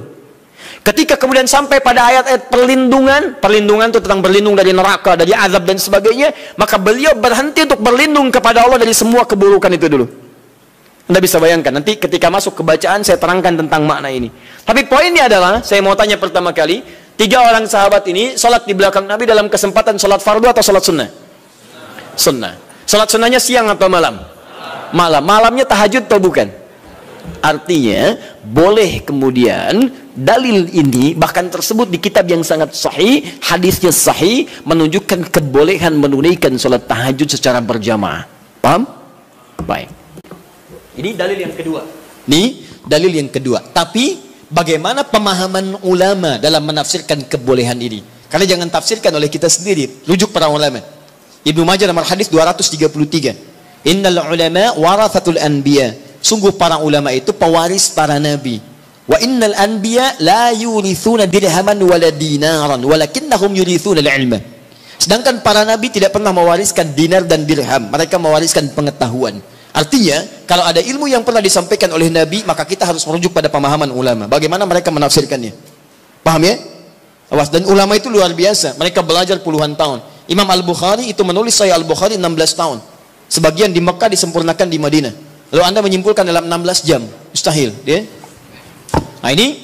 Ketika kemudian sampai pada ayat-ayat perlindungan itu tentang berlindung dari neraka, dari azab dan sebagainya, maka beliau berhenti untuk berlindung kepada Allah dari semua keburukan itu dulu. Anda bisa bayangkan, nanti ketika masuk ke bacaan saya terangkan tentang makna ini. Tapi poinnya adalah, saya mau tanya pertama kali, 3 orang sahabat ini sholat di belakang Nabi dalam kesempatan sholat fardu atau sholat sunnah? Sunnah. Sholat sunnahnya siang atau malam? Malam. Malamnya tahajud atau bukan? Artinya, boleh kemudian dalil ini bahkan tersebut di kitab yang sangat sahih, hadisnya sahih, menunjukkan kebolehan menunaikan sholat tahajud secara berjamaah. Paham? Baik. Ini dalil yang kedua. Ini dalil yang kedua. Tapi bagaimana pemahaman ulama dalam menafsirkan kebolehan ini? Karena jangan tafsirkan oleh kita sendiri. Rujuk para ulama. Ibnu Majah nomor hadis 233. Innal ulama warathatul anbiya. Sungguh para ulama itu pewaris para nabi. Wa innal anbiya la yurithuna dirhaman wala dinaran walakinnahum yurithuna al-ilma. Sedangkan para nabi tidak pernah mewariskan dinar dan dirham. Mereka mewariskan pengetahuan. Artinya, kalau ada ilmu yang pernah disampaikan oleh Nabi, maka kita harus merujuk pada pemahaman ulama. Bagaimana mereka menafsirkannya? Paham ya? Awas, dan ulama itu luar biasa. Mereka belajar puluhan tahun. Imam Al-Bukhari itu menulis Sahih Al-Bukhari 16 tahun. Sebagian di Mekah disempurnakan di Madinah. Lalu Anda menyimpulkan dalam 16 jam. Mustahil. Ya? Nah ini,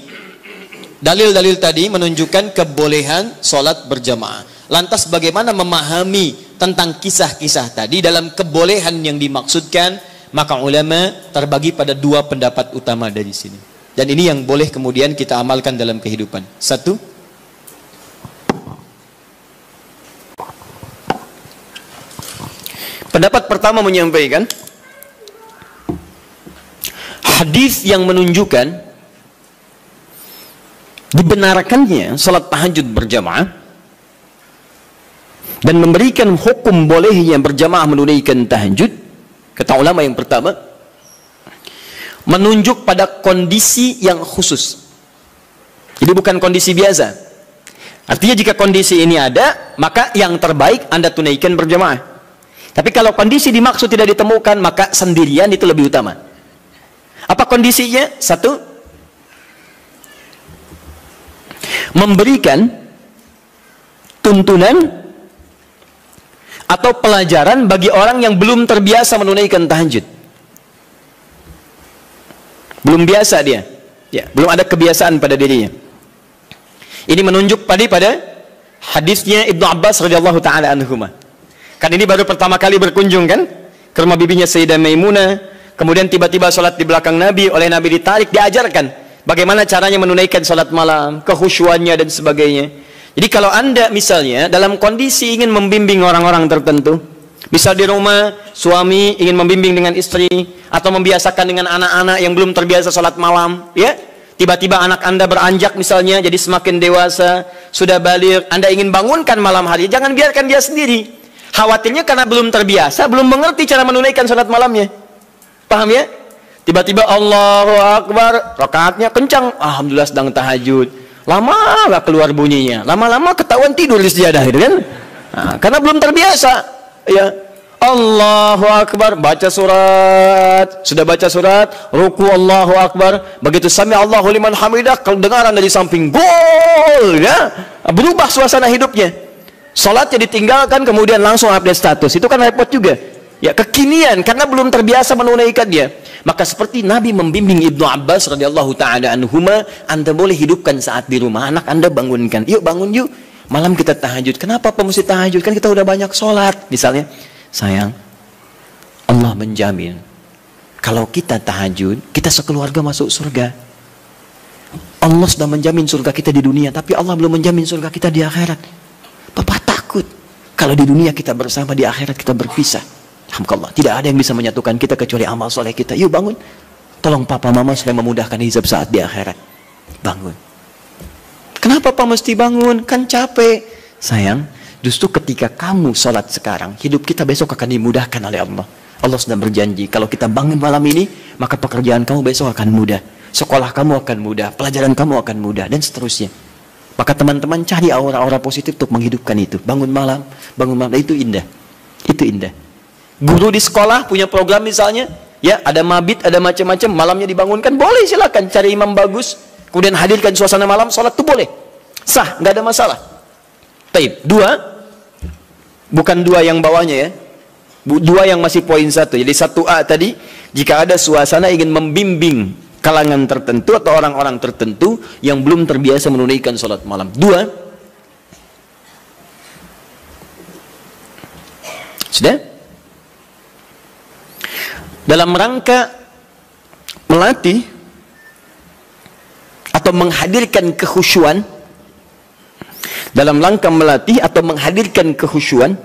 dalil-dalil tadi menunjukkan kebolehan sholat berjamaah. Lantas bagaimana memahami tentang kisah-kisah tadi dalam kebolehan yang dimaksudkan? Maka ulama terbagi pada 2 pendapat utama dari sini. Dan ini yang boleh kemudian kita amalkan dalam kehidupan. 1, pendapat pertama menyampaikan hadis yang menunjukkan dibenarkannya salat tahajud berjamaah dan memberikan hukum bolehnya berjamaah menunaikan tahajud, kata ulama yang pertama, menunjuk pada kondisi yang khusus. Jadi bukan kondisi biasa. Artinya jika kondisi ini ada, maka yang terbaik Anda tunaikan berjamaah. Tapi kalau kondisi dimaksud tidak ditemukan, maka sendirian itu lebih utama. Apa kondisinya? Satu, memberikan tuntunan atau pelajaran bagi orang yang belum terbiasa menunaikan tahajud. Belum biasa dia, ya, belum ada kebiasaan pada dirinya. Ini menunjuk pada hadisnya Ibnu Abbas radhiyallahu taala anhuma. Kan ini baru pertama kali berkunjung kan ke rumah bibinya Sayyidah Maimunah, kemudian tiba-tiba sholat di belakang Nabi, oleh Nabi ditarik, diajarkan bagaimana caranya menunaikan sholat malam, kekhusyuannya dan sebagainya. Jadi kalau Anda misalnya dalam kondisi ingin membimbing orang-orang tertentu, bisa di rumah, suami ingin membimbing dengan istri, atau membiasakan dengan anak-anak yang belum terbiasa sholat malam, ya, tiba-tiba anak Anda beranjak misalnya, jadi semakin dewasa, sudah baligh, Anda ingin bangunkan malam hari, jangan biarkan dia sendiri. Khawatirnya karena belum terbiasa, belum mengerti cara menunaikan sholat malamnya. Paham ya? Tiba-tiba Allahu Akbar, rakaatnya kencang, alhamdulillah sedang tahajud. Lama gak keluar bunyinya, lama-lama ketahuan tidur di sejadah, gitu kan? Nah, karena belum terbiasa, ya. Allahu Akbar, baca surat, sudah baca surat, ruku Allahu Akbar, begitu sami Allahu liman hamidah, kedengaran dari samping, gol, ya, berubah suasana hidupnya. Salatnya ditinggalkan, kemudian langsung update status, itu kan repot juga. Ya, kekinian karena belum terbiasa menunaikan dia. Maka seperti Nabi membimbing Ibnu Abbas radhiyallahu taala anhuma, Anda boleh hidupkan saat di rumah, anak Anda bangunkan. Yuk bangun yuk, malam kita tahajud. Kenapa mesti tahajud? Kan kita udah banyak sholat. Misalnya, sayang, Allah menjamin kalau kita tahajud, kita sekeluarga masuk surga. Allah sudah menjamin surga kita di dunia, tapi Allah belum menjamin surga kita di akhirat. Papa takut kalau di dunia kita bersama, di akhirat kita berpisah. Alhamdulillah, tidak ada yang bisa menyatukan kita kecuali amal soleh kita. Yuk bangun, tolong papa mama supaya memudahkan hisab saat di akhirat. Bangun. Kenapa papa mesti bangun? Kan capek. Sayang, justru ketika kamu sholat sekarang, hidup kita besok akan dimudahkan oleh Allah. Allah sudah berjanji, kalau kita bangun malam ini, maka pekerjaan kamu besok akan mudah, sekolah kamu akan mudah, pelajaran kamu akan mudah, dan seterusnya. Maka teman-teman cari aura-aura positif untuk menghidupkan itu. Bangun malam, itu indah. Itu indah. Guru di sekolah punya program misalnya, ya, ada mabit, ada macam-macam, malamnya dibangunkan, boleh, silakan cari imam bagus, kemudian hadirkan suasana malam, sholat itu boleh, sah, nggak ada masalah. Taib. Dua, bukan dua yang bawahnya ya, dua yang masih poin satu. Jadi 1A tadi, jika ada suasana ingin membimbing kalangan tertentu atau orang-orang tertentu yang belum terbiasa menunaikan sholat malam. Dua, sudah? Dalam rangka melatih atau menghadirkan kekhusyuan, dalam rangka melatih atau menghadirkan kekhusyuan,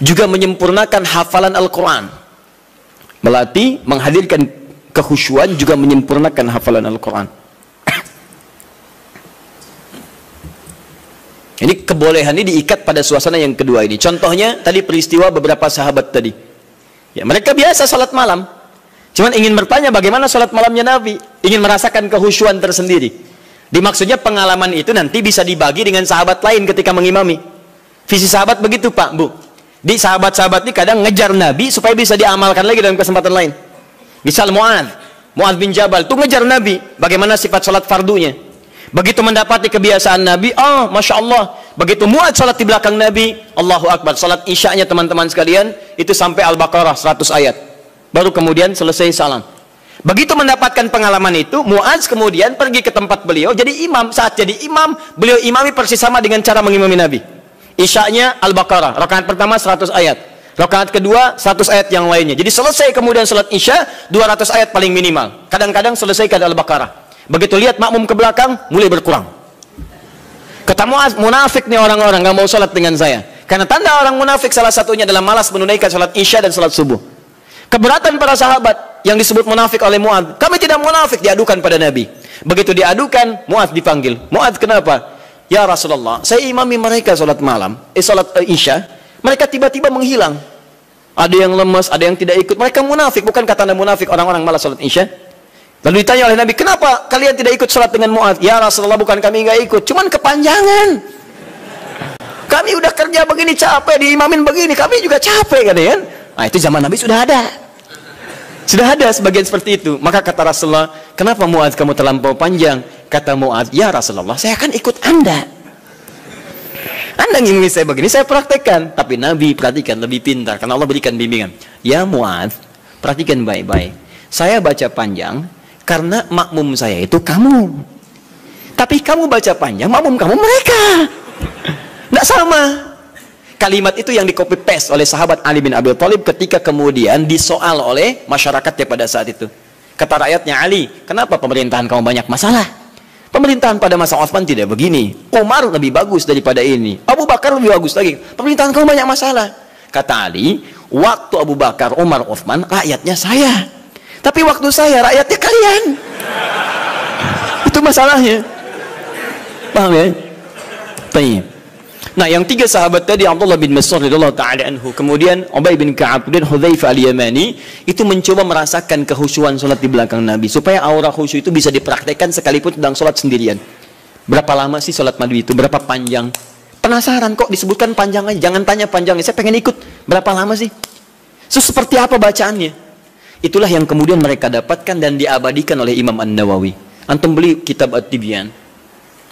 juga menyempurnakan hafalan Al-Quran. Melatih, menghadirkan kekhusyuan, juga menyempurnakan hafalan Al-Quran. Ini kebolehan ini diikat pada suasana yang kedua ini. Contohnya tadi peristiwa beberapa sahabat tadi. Ya, mereka biasa salat malam. Cuman ingin bertanya bagaimana salat malamnya Nabi. Ingin merasakan kehusyuan tersendiri. Dimaksudnya pengalaman itu nanti bisa dibagi dengan sahabat lain ketika mengimami. Visi sahabat begitu Pak, Bu. Di sahabat-sahabat ini kadang ngejar Nabi supaya bisa diamalkan lagi dalam kesempatan lain. Misal Mu'adz bin Jabal itu ngejar Nabi. Bagaimana sifat salat fardunya. Begitu mendapati kebiasaan Nabi, oh Masya Allah, begitu Mu'adz salat di belakang Nabi, Allahu Akbar, salat isya'nya teman-teman sekalian, itu sampai Al-Baqarah 100 ayat. Baru kemudian selesai salam. Begitu mendapatkan pengalaman itu, Mu'adz kemudian pergi ke tempat beliau, jadi imam. Saat jadi imam, beliau imami persis sama dengan cara mengimami Nabi. Isya'nya Al-Baqarah, rakaat pertama 100 ayat. Rakaat kedua 100 ayat yang lainnya. Jadi selesai kemudian salat isya 200 ayat paling minimal. Kadang-kadang selesai ke Al-Baqarah. Begitu lihat makmum ke belakang, mulai berkurang. Kata Mu'adz, munafik nih orang-orang, nggak mau sholat dengan saya. Karena tanda orang munafik salah satunya adalah malas menunaikan sholat isya dan sholat subuh. Keberatan para sahabat. yang disebut munafik oleh Mu'adz? Kami tidak munafik, diadukan pada Nabi. Begitu diadukan, Mu'adz dipanggil. Mu'adz, kenapa? Ya Rasulullah, saya imami mereka salat malam, salat Isya, mereka tiba-tiba menghilang. Ada yang lemas, ada yang tidak ikut. Mereka munafik, bukan kata Anda munafik orang-orang malah salat Isya? Lalu ditanya oleh Nabi, kenapa kalian tidak ikut salat dengan Mu'adz? Ya Rasulullah, bukan kami nggak ikut, cuman kepanjangan. Kami udah kerja begini capek, diimamin begini, kami juga capek kan ya? Nah, itu zaman Nabi sudah ada. Sudah ada sebagian seperti itu. Maka kata Rasulullah, kenapa Mu'adz kamu terlampau panjang? Kata Mu'adz, ya Rasulullah, saya akan ikut Anda. Anda ingin saya begini, saya praktekkan. Tapi Nabi perhatikan, lebih pintar, karena Allah berikan bimbingan. Ya Mu'adz, perhatikan baik-baik. Saya baca panjang karena makmum saya itu kamu. Tapi kamu baca panjang, makmum kamu mereka. Tidak sama. Kalimat itu yang di-copy paste oleh sahabat Ali bin Abi Thalib ketika kemudian disoal oleh masyarakatnya pada saat itu. Kata rakyatnya, Ali, kenapa pemerintahan kamu banyak masalah? Pemerintahan pada masa Utsman tidak begini. Umar lebih bagus daripada ini. Abu Bakar lebih bagus lagi. Pemerintahan kamu banyak masalah. Kata Ali, waktu Abu Bakar, Umar, Utsman, rakyatnya saya. Tapi waktu saya, rakyatnya kalian. Itu masalahnya. Paham ya? Baik. Nah, yang tiga sahabat tadi, Abdullah bin Mas'ud radhiyallahu ta'ala anhu, kemudian Ubay bin Ka'ab dan Hudzaifah al-Yamani, itu mencoba merasakan kehusyuan salat di belakang Nabi supaya aura khusyuk itu bisa dipraktekkan sekalipun sedang salat sendirian. Berapa lama sih salat Madu itu? Berapa panjang? Penasaran kok disebutkan panjang aja, jangan tanya panjangnya. Saya pengen ikut. Berapa lama sih? So, seperti apa bacaannya? Itulah yang kemudian mereka dapatkan dan diabadikan oleh Imam An-Nawawi. Antum beli kitab At-Tibyan.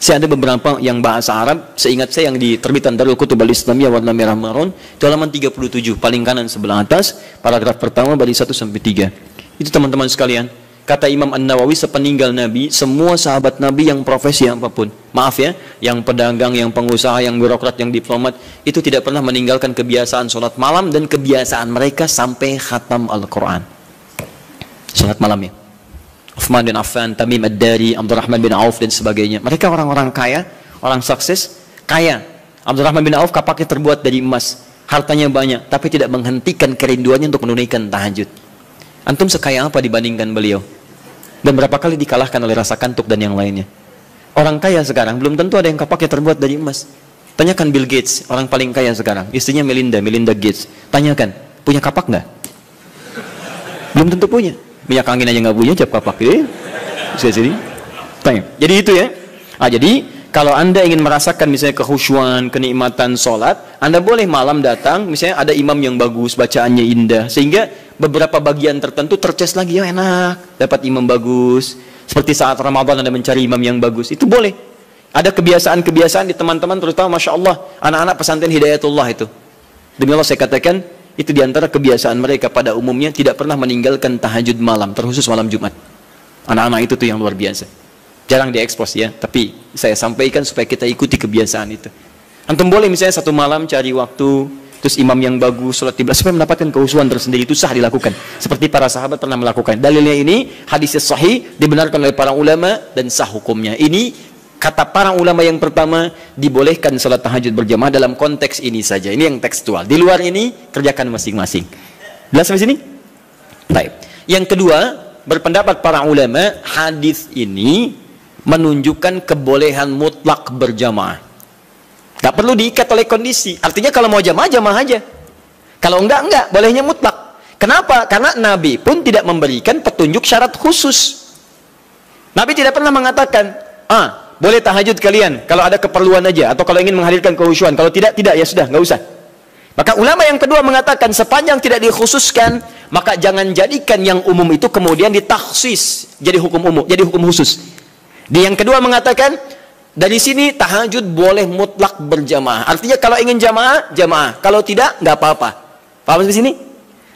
Saya ada beberapa yang bahasa Arab, seingat saya yang di terbitan Darul Kutub Al-Islamiyah warna merah marun, itu halaman 37, paling kanan sebelah atas, paragraf pertama dari 1 sampai 3. Itu teman-teman sekalian, kata Imam An-Nawawi, sepeninggal Nabi, semua sahabat Nabi yang profesi apapun, maaf ya, yang pedagang, yang pengusaha, yang birokrat, yang diplomat, itu tidak pernah meninggalkan kebiasaan sholat malam dan kebiasaan mereka sampai khatam Al-Quran. Sholat malam ya. Uthman bin Affan, Tamim Ad-Dari, Abdurrahman bin Auf dan sebagainya. Mereka orang-orang kaya, orang sukses, kaya. Abdurrahman bin Auf kapaknya terbuat dari emas, hartanya banyak, tapi tidak menghentikan kerinduannya untuk menunaikan tahajud. Antum sekaya apa dibandingkan beliau? Dan berapa kali dikalahkan oleh rasa kantuk dan yang lainnya? Orang kaya sekarang belum tentu ada yang kapaknya terbuat dari emas. Tanyakan Bill Gates, orang paling kaya sekarang. Istrinya Melinda Gates. Tanyakan, punya kapak nggak? Belum tentu punya. Minyak angin aja nggak punya, cap kapak gitu. Sini. Jadi itu ya. Jadi kalau Anda ingin merasakan misalnya kehusyuan, kenikmatan sholat, Anda boleh malam datang, misalnya ada imam yang bagus, bacaannya indah, sehingga beberapa bagian tertentu terces lagi, ya enak, dapat imam bagus. Seperti saat Ramadan Anda mencari imam yang bagus, itu boleh. Ada kebiasaan-kebiasaan di teman-teman, terutama Masya Allah, anak-anak pesantren Hidayatullah itu. Demi Allah saya katakan, itu diantara kebiasaan mereka pada umumnya tidak pernah meninggalkan tahajud malam, terkhusus malam Jumat. Anak-anak itu tuh yang luar biasa. Jarang diekspos ya, tapi saya sampaikan supaya kita ikuti kebiasaan itu. Antum boleh misalnya satu malam cari waktu, terus imam yang bagus, sholat tiba, supaya mendapatkan kehusuan tersendiri, itu sah dilakukan. Seperti para sahabat pernah melakukan. Dalilnya ini, hadisnya sahih, dibenarkan oleh para ulama, dan sah hukumnya. Ini kata para ulama yang pertama, dibolehkan salat tahajud berjamaah dalam konteks ini saja. Ini yang tekstual. Di luar ini, kerjakan masing-masing. Jelas sampai sini? Baik. Yang kedua, berpendapat para ulama, hadis ini menunjukkan kebolehan mutlak berjamaah. Tak perlu diikat oleh kondisi. Artinya kalau mau jamaah, jamaah aja. Kalau enggak, bolehnya mutlak. Kenapa? Karena Nabi pun tidak memberikan petunjuk syarat khusus. Nabi tidak pernah mengatakan, boleh tahajud kalian kalau ada keperluan aja, atau kalau ingin menghadirkan kehusyuan. Kalau tidak, ya sudah, nggak usah. Maka ulama yang kedua mengatakan, sepanjang tidak dikhususkan, maka jangan jadikan yang umum itu kemudian ditakhsis jadi hukum umum, jadi hukum khusus. Di yang kedua mengatakan, dari sini tahajud boleh mutlak berjamaah. Artinya kalau ingin jamaah, jamaah. Kalau tidak, nggak apa-apa. Paham di sini?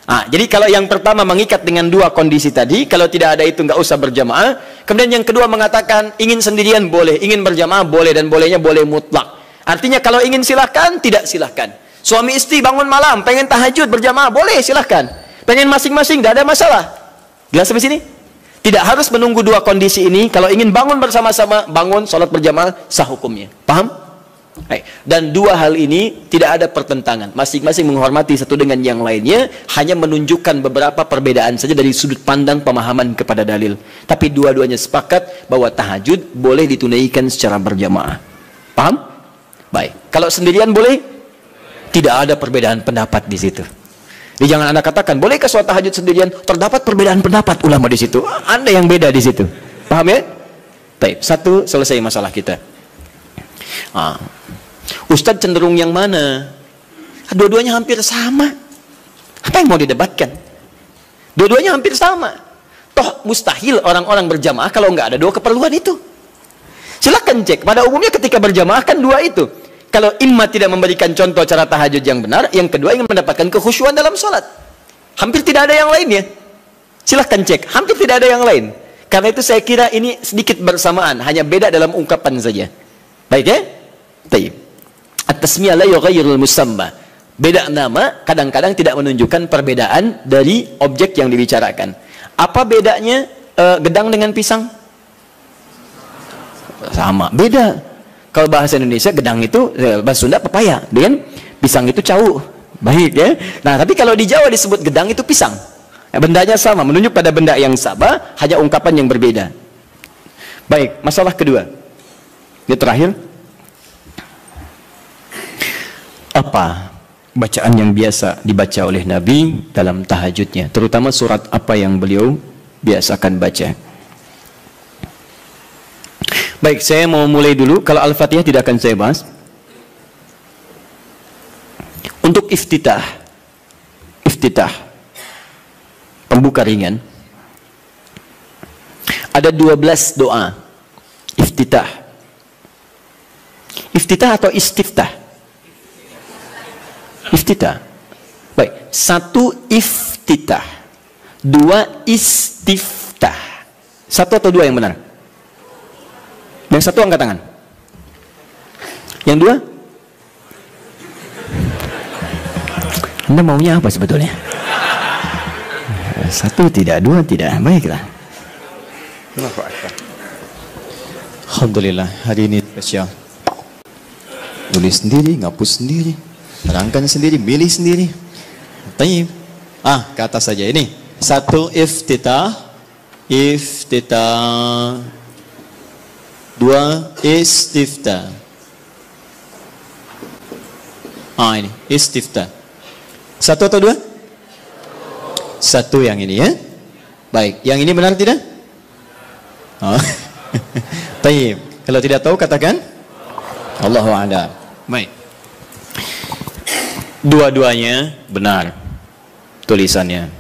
Jadi kalau yang pertama mengikat dengan dua kondisi tadi, kalau tidak ada itu nggak usah berjamaah. Kemudian yang kedua mengatakan ingin sendirian boleh, ingin berjamaah boleh, dan bolehnya boleh mutlak. Artinya kalau ingin silahkan, tidak silahkan. Suami istri bangun malam, pengen tahajud berjamaah boleh, silahkan. Pengen masing-masing, tidak ada masalah. Jelas sampai sini? Tidak harus menunggu dua kondisi ini. Kalau ingin bangun bersama-sama, bangun sholat berjamaah, sah hukumnya. Paham? Dan dua hal ini tidak ada pertentangan, masing-masing menghormati satu dengan yang lainnya, hanya menunjukkan beberapa perbedaan saja dari sudut pandang pemahaman kepada dalil. Tapi dua-duanya sepakat bahwa tahajud boleh ditunaikan secara berjamaah. Paham? Baik. Kalau sendirian boleh? Tidak ada perbedaan pendapat di situ. Jadi jangan Anda katakan, bolehkah sholat tahajud sendirian? Terdapat perbedaan pendapat ulama di situ. Anda yang beda di situ. Paham ya? Baik. Satu, selesai masalah kita. Ustadz cenderung yang mana? Dua-duanya hampir sama. Apa yang mau didebatkan? Dua-duanya hampir sama. Toh mustahil orang-orang berjamaah kalau nggak ada dua keperluan itu. Silakan cek. Pada umumnya ketika berjamaah kan dua itu. Kalau imma tidak memberikan contoh cara tahajud yang benar, yang kedua ingin mendapatkan kekhusyuan dalam sholat. Hampir tidak ada yang lainnya. Silakan cek. Hampir tidak ada yang lain. Karena itu saya kira ini sedikit bersamaan, hanya beda dalam ungkapan saja. Baik ya? Baik. At-tasmiyah la yughayyirul musamma. Beda nama kadang-kadang tidak menunjukkan perbedaan dari objek yang dibicarakan. Apa bedanya gedang dengan pisang? Sama, beda. Kalau bahasa Indonesia gedang itu, bahasa Sunda pepaya, dengan pisang itu cau. Baik ya. Nah, tapi kalau di Jawa disebut gedang itu pisang. Bendanya sama, menunjuk pada benda yang sama, hanya ungkapan yang berbeda. Baik, masalah kedua. Ini terakhir. Apa bacaan yang biasa dibaca oleh Nabi dalam tahajudnya, terutama surat apa yang beliau biasakan baca? Baik, saya mau mulai dulu. Kalau Al-Fatihah tidak akan saya bahas. Untuk iftitah, pembuka ringan, ada 12 doa iftitah. Iftitah atau istiftah? Iftitah. Baik, satu iftitah, dua istiftah. Satu atau dua yang benar? Yang satu angkat tangan. Yang dua? Anda maunya apa sebetulnya? Satu tidak, dua tidak. Baiklah. Alhamdulillah, hari ini spesial. Tulis sendiri, ngapus sendiri, terangkan sendiri, pilih sendiri. Tayyib. Ke atas saja ini. Satu iftitah. Dua istiftah. Ini istiftah. Satu atau dua? Satu yang ini ya. Baik, yang ini benar tidak? Tayyib. Kalau tidak tahu katakan Allahu a'lam. Baik. Dua-duanya benar tulisannya.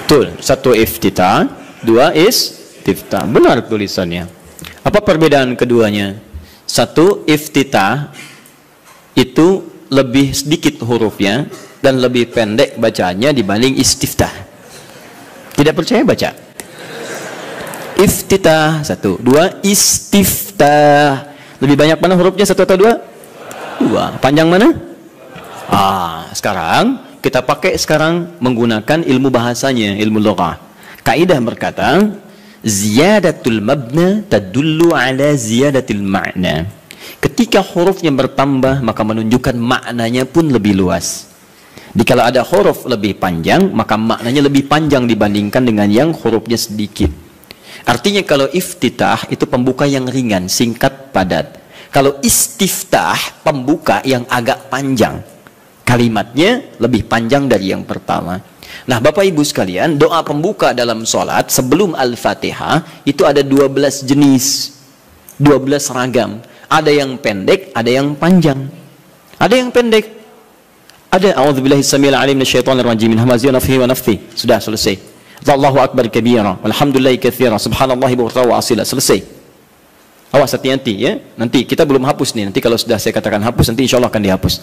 Betul. Satu iftitah, dua istiftah. Benar tulisannya. Apa perbedaan keduanya? Satu iftitah itu lebih sedikit hurufnya dan lebih pendek bacaannya dibanding istiftah. Tidak percaya baca. Iftitah satu, dua istiftah. Lebih banyak mana hurufnya, satu atau dua? Dua. Panjang mana? Sekarang kita pakai menggunakan ilmu bahasanya, ilmu lughah. Kaidah berkata, ziyadatul mabna tadullu ala ziyadatil ma'na. Ketika hurufnya bertambah, maka menunjukkan maknanya pun lebih luas. Jadi kalau ada huruf lebih panjang, maka maknanya lebih panjang dibandingkan dengan yang hurufnya sedikit. Artinya kalau iftitah itu pembuka yang ringan, singkat, padat. Kalau istiftah, pembuka yang agak panjang. Kalimatnya lebih panjang dari yang pertama. Nah, Bapak Ibu sekalian, doa pembuka dalam sholat sebelum Al-Fatihah itu ada 12 jenis, 12 ragam. Ada yang pendek, ada yang panjang. Ada yang pendek. Ada a'udzubillahi samil alim minasyaitonir rajim min hamazihi wa nafthihi wa nafthihi. Sudah selesai. Allahu akbar kabira, walhamdulillahi katsira, subhanallahi bukratan wa asila. Selesai. Awas hati-hati ya. Nanti kita belum hapus nih. Nanti kalau sudah saya katakan hapus, nanti insyaallah akan dihapus.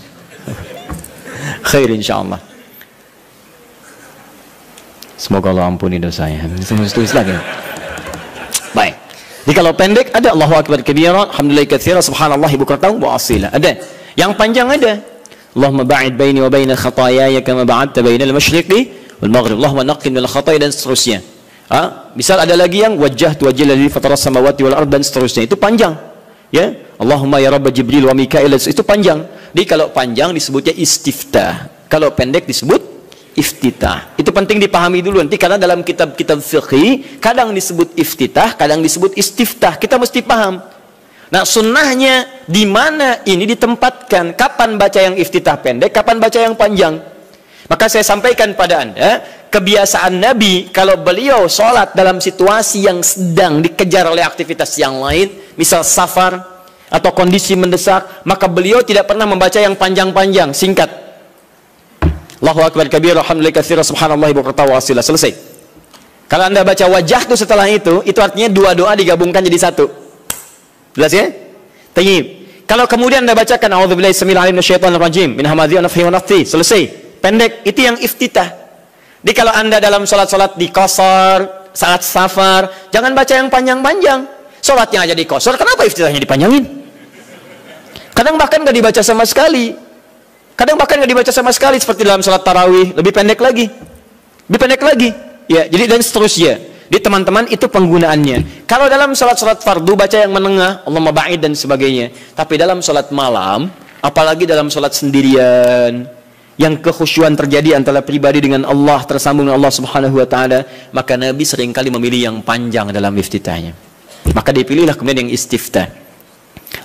Khair insyaallah. Semoga Allah ampuni dosanya. Tulis lagi. Baik. Jadi kalau pendek ada Allahu akbar kabira, alhamdulillahi katsira, subhanallahi bukratan wa asila. Ada. Yang panjang ada. Allahumma ba'id baini wa baina khataayaya kama ba'adta bainal masyriqi wal maghrib. Allahumma naqqi minal khataaya dan seterusnya. Misal ada lagi yang wajjahtu wajhiya lillazi fatara samawati wal ardh dan seterusnya. Itu panjang. Ya. Allahumma ya Rabb Jibril wa Mikail, itu panjang. Jadi kalau panjang disebutnya istiftah, kalau pendek disebut iftitah. Itu penting dipahami dulu nanti, karena dalam kitab-kitab fikih kadang disebut iftitah, kadang disebut istiftah. Kita mesti paham. Nah, sunnahnya di mana ini ditempatkan, kapan baca yang iftitah pendek, kapan baca yang panjang. Maka saya sampaikan pada Anda, kebiasaan Nabi kalau beliau sholat dalam situasi yang sedang dikejar oleh aktivitas yang lain, misal safar atau kondisi mendesak, maka beliau tidak pernah membaca yang panjang-panjang, singkat. Allahu akbar kabir, alhamdulillah katsira, subhanallah bukratan wa asila, selesai. Kalau Anda baca wajah itu setelah itu artinya dua doa digabungkan jadi satu. Jelas ya? Tayyib. Kalau kemudian Anda bacakan a'udzubillahi samil alim minasyaitonir rajim min hamadzi wa nafthihi wa nafthihi, selesai. Pendek, itu yang iftitah. Jadi kalau Anda dalam sholat-sholat di qasar, saat safar, jangan baca yang panjang-panjang. Sholatnya aja di qasar, kenapa iftitahnya dipanjangin? Kadang bahkan nggak dibaca sama sekali. Kadang bahkan nggak dibaca sama sekali, seperti dalam sholat tarawih, lebih pendek lagi. Lebih pendek lagi. Ya, jadi dan seterusnya. Jadi teman-teman, itu penggunaannya. Kalau dalam sholat-sholat fardu baca yang menengah, Allahumma ba'id dan sebagainya. Tapi dalam sholat malam, apalagi dalam sholat sendirian, yang kekhusyuan terjadi antara pribadi dengan Allah, tersambung dengan Allah Subhanahu wa taala, maka Nabi seringkali memilih yang panjang dalam iftitahnya. Maka dipilihlah kemudian yang istiftah.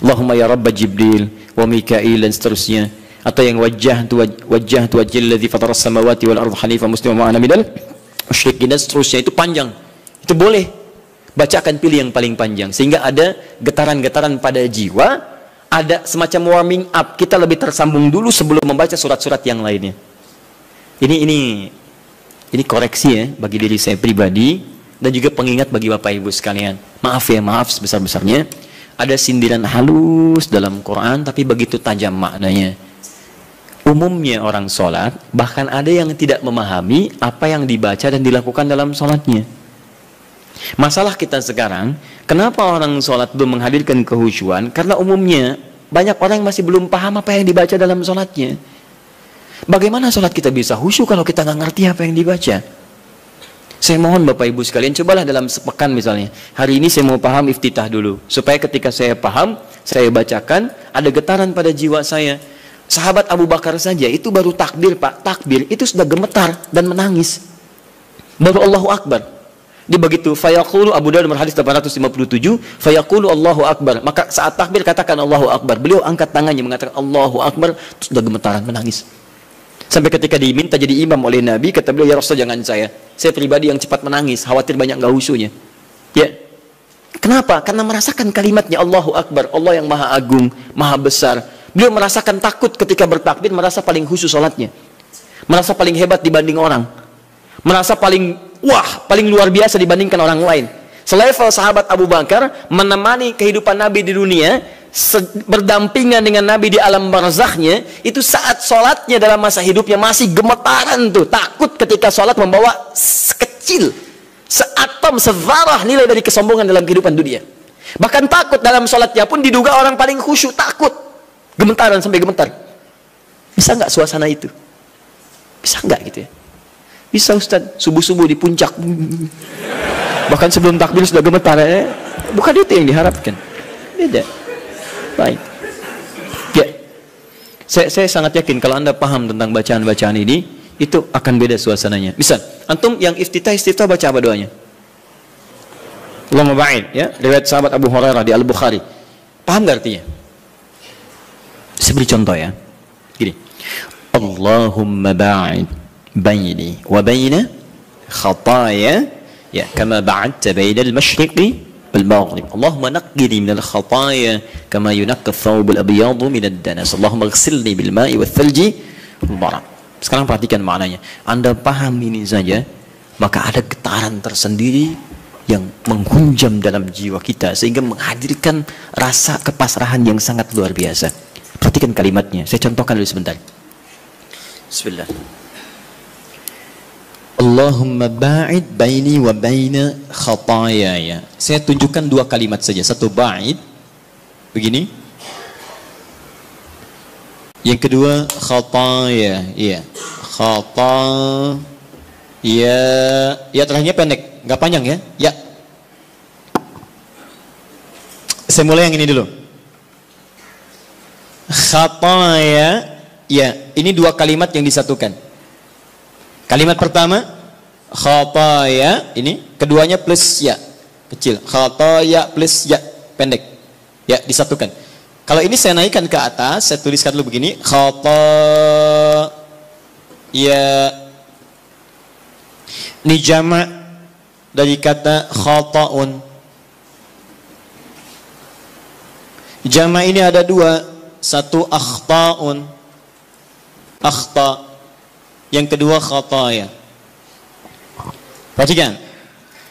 Allahumma ya Rabb Jibril wa Mikail dan seterusnya. Atau yang wajjahtu wajhil ladzi fatara as-samawati wal ardh hanifan musliman wa ana minal musyrikin dan seterusnya. Itu panjang. Itu boleh. Bacakan, pilih yang paling panjang sehingga ada getaran-getaran pada jiwa, ada semacam warming up, kita lebih tersambung dulu sebelum membaca surat-surat yang lainnya. Ini koreksi ya bagi diri saya pribadi dan juga pengingat bagi Bapak Ibu sekalian. Maaf ya, maaf sebesar-besarnya. Ada sindiran halus dalam Quran tapi begitu tajam maknanya. Umumnya orang sholat, bahkan ada yang tidak memahami apa yang dibaca dan dilakukan dalam sholatnya. Masalah kita sekarang, kenapa orang sholat belum menghadirkan kehusyuan? Karena umumnya banyak orang yang masih belum paham apa yang dibaca dalam sholatnya. Bagaimana sholat kita bisa khusyuk kalau kita nggak ngerti apa yang dibaca? Saya mohon Bapak Ibu sekalian, cobalah dalam sepekan misalnya, hari ini saya mau paham iftitah dulu, supaya ketika saya paham, saya bacakan, ada getaran pada jiwa saya. Sahabat Abu Bakar saja itu baru takbir, Pak, takbir itu sudah gemetar dan menangis. Baru Allahu Akbar. Dia begitu, fayaqulu, Abu Dawud hadis 857, fayaqulu Allahu Akbar. Maka saat takbir katakan Allahu Akbar. Beliau angkat tangannya mengatakan Allahu Akbar, sudah gemetaran menangis. Sampai ketika diminta jadi imam oleh Nabi, kata beliau, ya Rasul jangan saya pribadi yang cepat menangis, khawatir banyak nggak khusyuknya. Ya. Kenapa? Karena merasakan kalimatnya Allahu Akbar, Allah yang maha agung, maha besar. Beliau merasakan takut ketika bertakbir, merasa paling khusyuk sholatnya, merasa paling hebat dibanding orang, merasa paling paling luar biasa dibandingkan orang lain. Selevel sahabat Abu Bakar menemani kehidupan Nabi di dunia, berdampingan dengan Nabi di alam barzakhnya, itu saat sholatnya dalam masa hidupnya masih gemetaran tuh, takut ketika sholat membawa sekecil, seatom, sezarah nilai dari kesombongan dalam kehidupan dunia. Bahkan takut dalam sholatnya pun diduga orang paling khusyuk, takut, gemetaran sampai gemetar. Bisa nggak suasana itu? Bisa nggak gitu ya? Bisa Ustaz, subuh-subuh di puncak, bahkan sebelum takbir sudah gemetar ya? Bukan itu yang diharapkan. Beda. Baik. Ya. Saya sangat yakin kalau Anda paham tentang bacaan-bacaan ini, itu akan beda suasananya. Misal, antum yang iftitah baca apa doanya? Allahumma ba'id, ya, riwayat sahabat Abu Hurairah di Al-Bukhari. Paham gak artinya? Saya beri contoh ya. Gini. Allahumma ba'id baini wa baina khataya ya kama ba'adta baina al-masyriqi wal maghrib. Allahumma naqqini min al-khataya kama yunaqqa ath-thawb al-abyad min ad-danas. Allahumma ighsilni bil ma'i wath thalji wal barad. Sekarang perhatikan maknanya. Anda paham ini saja, maka ada getaran tersendiri yang menghunjam dalam jiwa kita sehingga menghadirkan rasa kepasrahan yang sangat luar biasa. Perhatikan kalimatnya. Saya contohkan dulu sebentar. Bismillah. Allahumma ba'id baini wa baina khatayaya. Saya tunjukkan dua kalimat saja. Satu ba'id, begini. Yang kedua khataya. Iya. Khataya. Ya terakhirnya pendek, nggak panjang ya. Ya. Saya mulai yang ini dulu. khataya. Ya, ini dua kalimat yang disatukan. Kalimat pertama khataya, ini keduanya plus ya kecil. Khataya plus ya pendek. Ya, disatukan. Kalau ini saya naikkan ke atas, saya tuliskan dulu begini, khataya. Ini jamak dari kata khata'un. Jamak ini ada dua, satu akhta'un, akhta, yang kedua khataya. Perhatikan,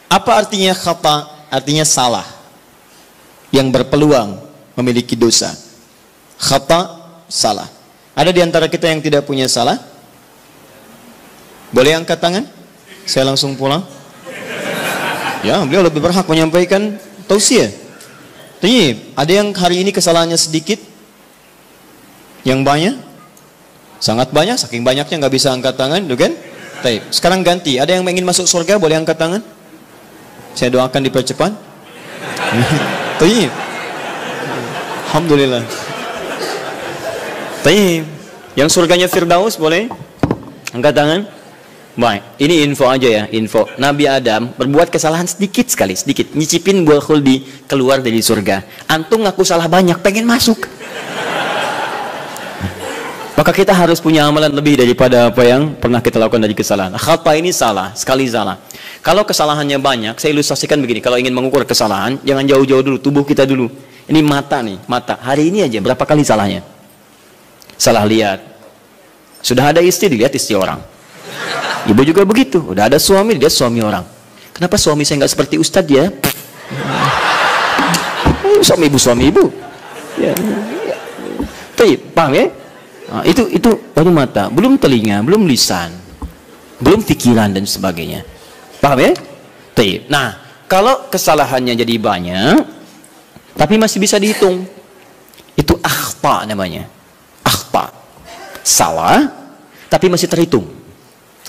apa artinya khata? Artinya salah, yang berpeluang memiliki dosa. Khata, salah. Ada di antara kita yang tidak punya salah? Boleh angkat tangan? Saya langsung pulang. Ya, beliau lebih berhak menyampaikan tausiah. Tapi ada yang hari ini kesalahannya sedikit, yang banyak, sangat banyak, saking banyaknya nggak bisa angkat tangan, gitu kan? Baik, sekarang ganti. Ada yang ingin masuk surga, boleh angkat tangan? Saya doakan dipercepat. Baik. Alhamdulillah. Baik. Yang surganya Firdaus boleh angkat tangan? Baik, ini info aja ya, info. Nabi Adam berbuat kesalahan sedikit sekali, sedikit. Nyicipin buah khuldi, keluar dari surga. Antum ngaku salah banyak, pengen masuk. Maka kita harus punya amalan lebih daripada apa yang pernah kita lakukan dari kesalahan. Khata ini salah, sekali salah. Kalau kesalahannya banyak, saya ilustrasikan begini. Kalau ingin mengukur kesalahan, jangan jauh-jauh dulu, tubuh kita dulu. Ini mata nih, mata. Hari ini aja berapa kali salahnya? Salah lihat. Sudah ada istri, dilihat istri orang. Ibu juga begitu. Udah ada suami, dia suami orang. Kenapa suami saya nggak seperti Ustadz ya? Suami ibu. Ya. Paham ya? Nah, itu baru mata, belum telinga, belum lisan, belum pikiran dan sebagainya. Paham ya? Nah, kalau kesalahannya jadi banyak, tapi masih bisa dihitung, itu akhta namanya. Akhta, salah, tapi masih terhitung.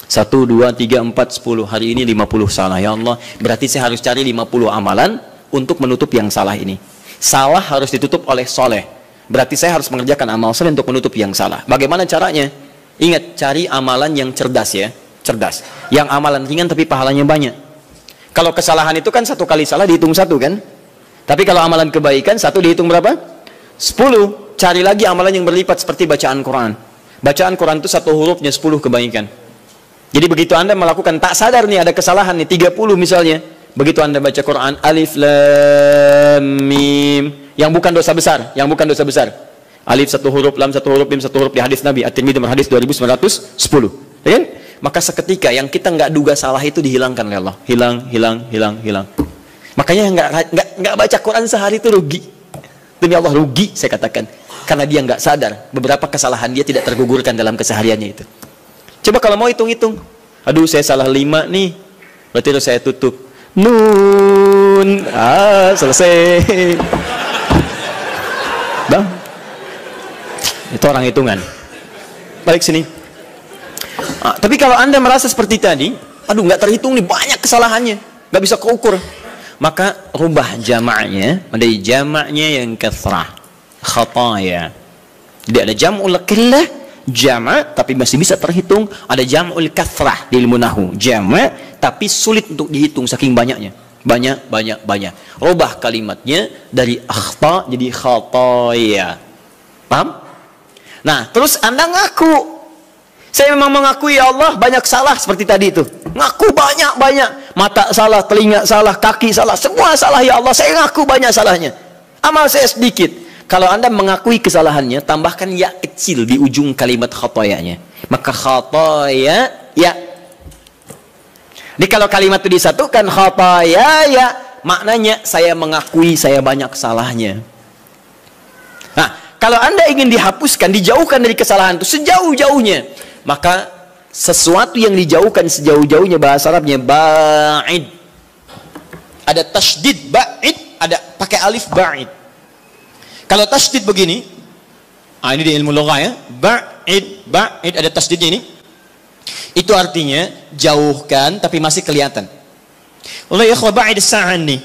1, 2, 3, 4, 10. Hari ini 50 salah. Ya Allah, berarti saya harus cari 50 amalan untuk menutup yang salah ini. Salah harus ditutup oleh soleh. Berarti saya harus mengerjakan amal soleh untuk menutup yang salah. Bagaimana caranya? Ingat, cari amalan yang cerdas ya. Cerdas. Yang amalan ringan tapi pahalanya banyak. Kalau kesalahan itu kan satu kali salah dihitung 1 kan? Tapi kalau amalan kebaikan 1 dihitung berapa? 10. Cari lagi amalan yang berlipat seperti bacaan Quran. Bacaan Quran itu 1 hurufnya 10 kebaikan. Jadi begitu Anda melakukan, tak sadar nih ada kesalahan nih 30 misalnya. Begitu Anda baca Quran alif lam mim, yang bukan dosa besar, Alif 1 huruf, lam 1 huruf, mim 1 huruf di hadis Nabi At-Tirmidzi hadis 2910. Ya kan? Maka seketika yang kita nggak duga salah itu dihilangkan oleh Allah. Hilang. Makanya nggak baca Quran sehari itu rugi. Demi Allah rugi saya katakan. Karena dia nggak sadar beberapa kesalahan dia tidak tergugurkan dalam kesehariannya itu. Coba kalau mau hitung-hitung, aduh saya salah 5 nih, berarti harus saya tutup. Nun, selesai. Bang, itu orang hitungan. Balik sini. Tapi kalau Anda merasa seperti tadi, aduh nggak terhitung nih, banyak kesalahannya, nggak bisa keukur, maka rubah jamaknya menjadi jamaknya yang kathrah, khataya. Jadi ada jam'ul qillah, jamak tapi masih bisa terhitung. Ada jam'ul kathrah di ilmu nahwu, jamak tapi sulit untuk dihitung saking banyaknya. Banyak. Rubah kalimatnya dari akhta jadi khataya. Paham? Nah, terus Anda ngaku, saya memang mengakui ya Allah banyak salah seperti tadi itu. Ngaku banyak. Mata salah, telinga salah, kaki salah, semua salah ya Allah. Saya ngaku banyak salahnya. Amal saya sedikit. Kalau Anda mengakui kesalahannya, tambahkan ya kecil di ujung kalimat khatayanya. Maka khataya ya. Jadi kalau kalimat itu disatukan khataya ya, maknanya saya mengakui saya banyak salahnya. Nah, kalau Anda ingin dihapuskan, dijauhkan dari kesalahan itu sejauh-jauhnya, maka sesuatu yang dijauhkan sejauh-jauhnya bahasa Arabnya ba'id. Ada tasydid ba'id, ada pakai alif ba'id. Kalau tasydid begini, ini di ilmu lugah ya, ba'id ada tasydidnya ini. Itu artinya jauhkan tapi masih kelihatan. Allah ya ba'id sa'an nih.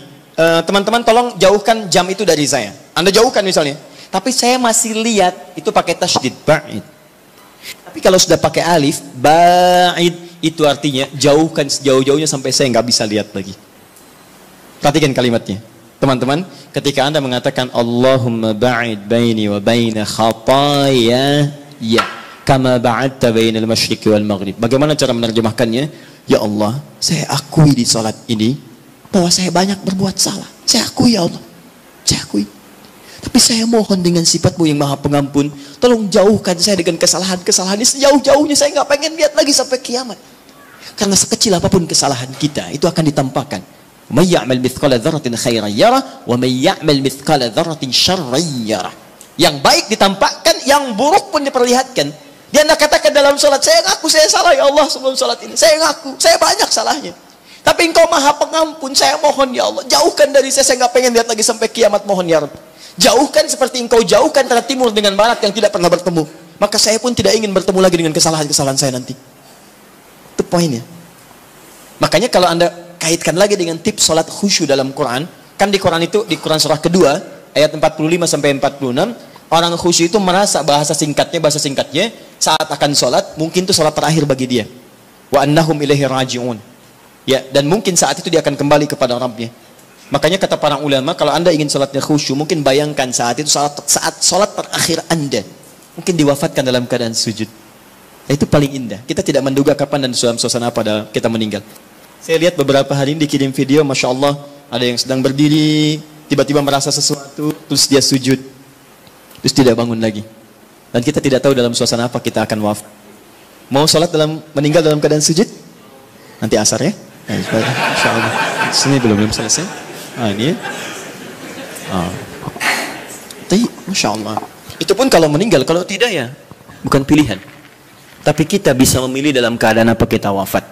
Teman-teman tolong jauhkan jam itu dari saya. Anda jauhkan misalnya, tapi saya masih lihat, itu pakai tasydid, ba'id. Tapi kalau sudah pakai alif, ba'id, itu artinya jauhkan sejauh-jauhnya sampai saya nggak bisa lihat lagi. Perhatikan kalimatnya. Teman-teman, ketika Anda mengatakan Allahumma ba'id baini wa baina khataya ya kama ba'adta bainal masyriqi wal maghrib. Bagaimana cara menerjemahkannya? Ya Allah, saya akui di salat ini bahwa saya banyak berbuat salah. Saya akui ya Allah. Saya akui. Tapi saya mohon dengan sifat-Mu yang maha pengampun, tolong jauhkan saya dengan kesalahan-kesalahan ini sejauh-jauhnya. Saya nggak pengen lihat lagi sampai kiamat. Karena sekecil apapun kesalahan kita, itu akan ditampakkan. May ya'mal mithqala dzarratin khairan yarah, wa may ya'mal mithqala dzarratin syarran yarah. Yang baik ditampakkan, yang buruk pun diperlihatkan. Dia hendak katakan dalam salat, saya ngaku saya salah ya Allah sebelum salat ini. Saya ngaku, saya banyak salahnya. Tapi Engkau maha pengampun, saya mohon ya Allah, jauhkan dari saya nggak pengen lihat lagi sampai kiamat, mohon ya Rabb. Jauhkan seperti Engkau jauhkan antara timur dengan barat yang tidak pernah bertemu. Maka saya pun tidak ingin bertemu lagi dengan kesalahan-kesalahan saya nanti. Itu poinnya. Makanya kalau Anda kaitkan lagi dengan tips salat khusyuk dalam Quran, kan di Quran itu, di Quran surah kedua, ayat 45 sampai 46, orang khusyuk itu merasa bahasa singkatnya saat akan salat, mungkin itu salat terakhir bagi dia. Wa annahum ilaihi raji'un. Ya, dan mungkin saat itu dia akan kembali kepada Rabbnya. Makanya kata para ulama, kalau Anda ingin salatnya khusyuk, mungkin bayangkan saat itu saat salat terakhir Anda, mungkin diwafatkan dalam keadaan sujud. Itu paling indah. Kita tidak menduga kapan dan dalam suasana pada kita meninggal. Saya lihat beberapa hari ini dikirim video, Masya Allah, ada yang sedang berdiri, tiba-tiba merasa sesuatu, terus dia sujud, terus tidak bangun lagi. Dan kita tidak tahu dalam suasana apa kita akan wafat. Mau salat meninggal dalam keadaan sujud? Nanti asar ya? Nah, Insya Allah. Sini belum selesai. Ini ya. Tapi Masya Allah. Itu pun kalau meninggal, kalau tidak ya bukan pilihan. Tapi kita bisa memilih dalam keadaan apa kita wafat.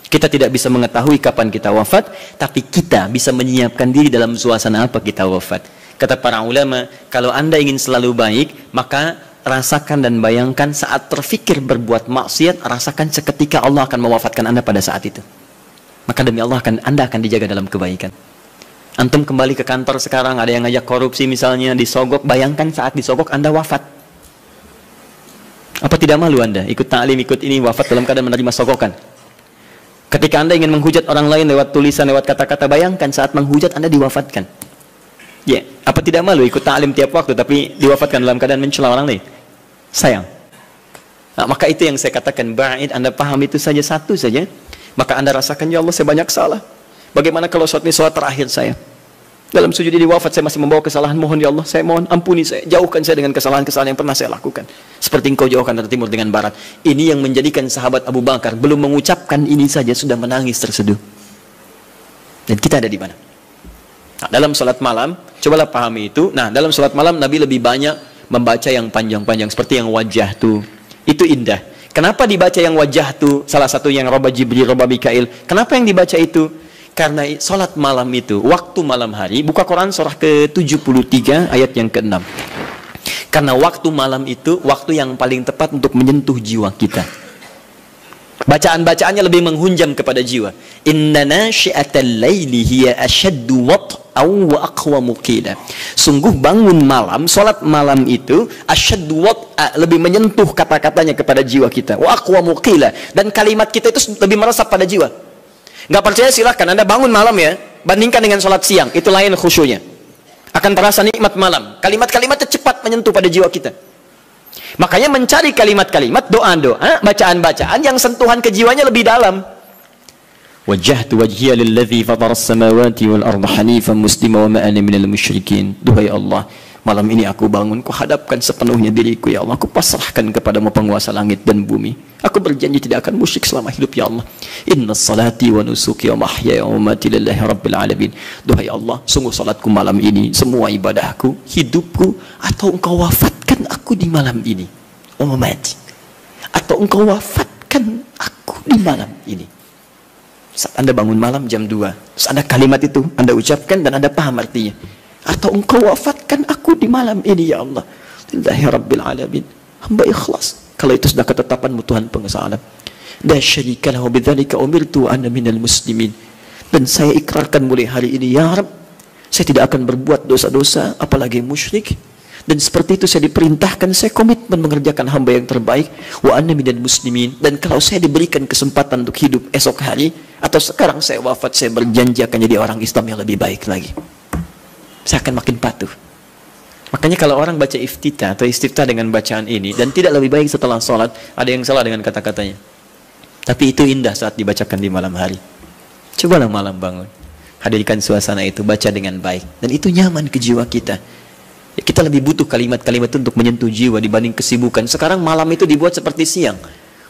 Kita tidak bisa mengetahui kapan kita wafat, tapi kita bisa menyiapkan diri dalam suasana apa kita wafat. Kata para ulama, kalau Anda ingin selalu baik, maka rasakan dan bayangkan saat terfikir berbuat maksiat, rasakan seketika Allah akan mewafatkan Anda pada saat itu. Maka demi Allah Anda akan dijaga dalam kebaikan. Antum kembali ke kantor sekarang, ada yang ngajak korupsi misalnya, disogok, bayangkan saat disogok Anda wafat. Apa tidak malu Anda ikut ta'lim, ikut ini, wafat dalam keadaan menerima sogokan? Ketika Anda ingin menghujat orang lain lewat tulisan, lewat kata-kata, bayangkan saat menghujat Anda diwafatkan. Ya, apa tidak malu ikut ta'lim tiap waktu tapi diwafatkan dalam keadaan mencela orang lain? Sayang. Nah, maka itu yang saya katakan, ba'id, Anda paham itu saja, satu saja, maka Anda rasakan, ya Allah saya banyak salah. Bagaimana kalau saat ini salat terakhir saya? Dalam sujud ini wafat saya masih membawa kesalahan, mohon ya Allah, saya mohon ampuni saya, jauhkan saya dengan kesalahan-kesalahan yang pernah saya lakukan. Seperti Engkau jauhkan dari timur dengan barat. Ini yang menjadikan sahabat Abu Bakar belum mengucapkan ini saja sudah menangis terseduh. Dan kita ada di mana? Nah, dalam salat malam, cobalah pahami itu. Nah, dalam salat malam Nabi lebih banyak membaca yang panjang-panjang seperti yang wajah tu. Itu indah. Kenapa dibaca yang wajah tu? Salah satu yang roba Jibril, roba Mikail. Kenapa yang dibaca itu? Karena salat malam itu, waktu malam hari, buka Quran surah ke-73 ayat yang ke-6. Karena waktu malam itu, waktu yang paling tepat untuk menyentuh jiwa kita. Bacaan-bacaannya lebih menghunjam kepada jiwa. Inna nasyi'atal laili hiya ashaddu wat'aw wa aqwamu qila. Sungguh bangun malam, salat malam itu ashaddu wat'a, lebih menyentuh kata-katanya kepada jiwa kita. Wa aqwamu qila, dan kalimat kita itu lebih meresap pada jiwa. Nggak percaya silahkan Anda bangun malam ya, bandingkan dengan sholat siang, itu lain khusyuknya. Akan terasa nikmat malam. Kalimat-kalimatnya cepat menyentuh pada jiwa kita. Makanya mencari kalimat-kalimat, doa-doa, bacaan-bacaan yang sentuhan ke jiwanya lebih dalam. Wajjahtu wajhiya lilladzi fataras samawati wal arda hanifan muslima wa ma ana minal musyrikin. Duhai Allah, malam ini aku bangun, ku hadapkan sepenuhnya diriku ya Allah, aku pasrahkan kepadamu penguasa langit dan bumi. Aku berjanji tidak akan musyrik selama hidup ya Allah. Inna salati wa nusuki wa mahyaya wa mamati lillahi rabbil alamin. Duhai Allah, sungguh salatku malam ini, semua ibadahku, hidupku, atau Engkau wafatkan aku di malam ini. Wa mamati. Atau Engkau wafatkan aku di malam ini. Saat Anda bangun malam jam 2, terus ada kalimat itu Anda ucapkan dan Anda paham artinya. Atau Engkau wafatkan aku di malam ini ya Allah. Lillahi rabbil alamin. Hamba ikhlas. Kalau itu sudah ketetapanmu Tuhan penguasa alam. La syarika lahu bidzalika umirtu ana minal muslimin. Dan saya ikrarkan mulai hari ini ya Rabb, saya tidak akan berbuat dosa-dosa apalagi musyrik, Dan seperti itu saya diperintahkan, saya komitmen mengerjakan hamba yang terbaik. Wa anna minal muslimin. Dan kalau saya diberikan kesempatan untuk hidup esok hari, atau sekarang saya wafat, saya berjanji akan jadi orang Islam yang lebih baik lagi. Saya akan makin patuh. Makanya kalau orang baca iftitah atau istiftah dengan bacaan ini, dan tidak lebih baik setelah sholat, ada yang salah dengan kata-katanya. Tapi itu indah saat dibacakan di malam hari. Cobalah malam bangun, hadirkan suasana itu, baca dengan baik. Dan itu nyaman ke jiwa kita. Ya, kita lebih butuh kalimat-kalimat itu untuk menyentuh jiwa dibanding kesibukan. Sekarang malam itu dibuat seperti siang.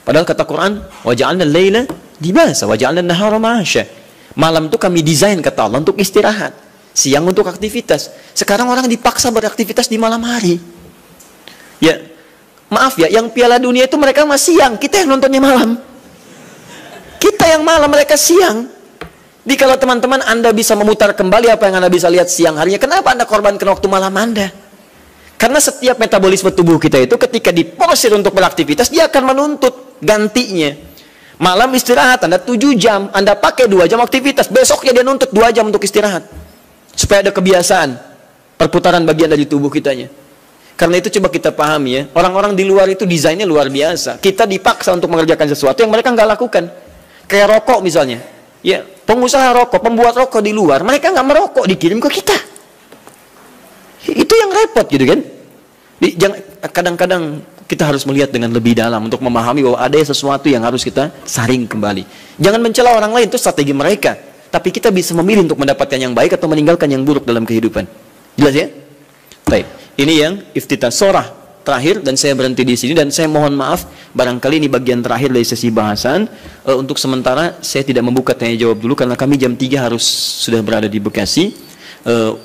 Padahal kata Quran, waja'alna al-laila libasa waja'alna an-nahara ma'asya. Malam itu kami desain kata Allah untuk istirahat, siang untuk aktivitas. Sekarang orang dipaksa beraktivitas di malam hari. Ya, maaf ya, yang Piala Dunia itu mereka masih siang, kita yang nontonnya malam. Kita yang malam, mereka siang. Jadi kalau teman-teman Anda bisa memutar kembali apa yang Anda bisa lihat siang harinya, kenapa Anda korbankan waktu malam Anda? Karena setiap metabolisme tubuh kita itu ketika diporsir untuk beraktivitas, dia akan menuntut gantinya. Malam istirahat, Anda 7 jam, Anda pakai 2 jam aktivitas, besoknya dia nuntut 2 jam untuk istirahat. Supaya ada kebiasaan perputaran bagian dari tubuh kitanya. Karena itu coba kita pahami ya, orang-orang di luar itu desainnya luar biasa. Kita dipaksa untuk mengerjakan sesuatu yang mereka nggak lakukan. Kayak rokok misalnya. Ya, pengusaha rokok, pembuat rokok di luar, mereka nggak merokok, dikirim ke kita. Itu yang repot gitu kan. Kadang-kadang kita harus melihat dengan lebih dalam untuk memahami bahwa ada sesuatu yang harus kita saring kembali. Jangan mencela orang lain, itu strategi mereka. Tapi kita bisa memilih untuk mendapatkan yang baik atau meninggalkan yang buruk dalam kehidupan. Jelas ya? Baik. Ini yang iftitah surah terakhir, dan saya berhenti di sini, dan saya mohon maaf barangkali ini bagian terakhir dari sesi bahasan. Untuk sementara saya tidak membuka tanya jawab dulu karena kami jam 3 harus sudah berada di Bekasi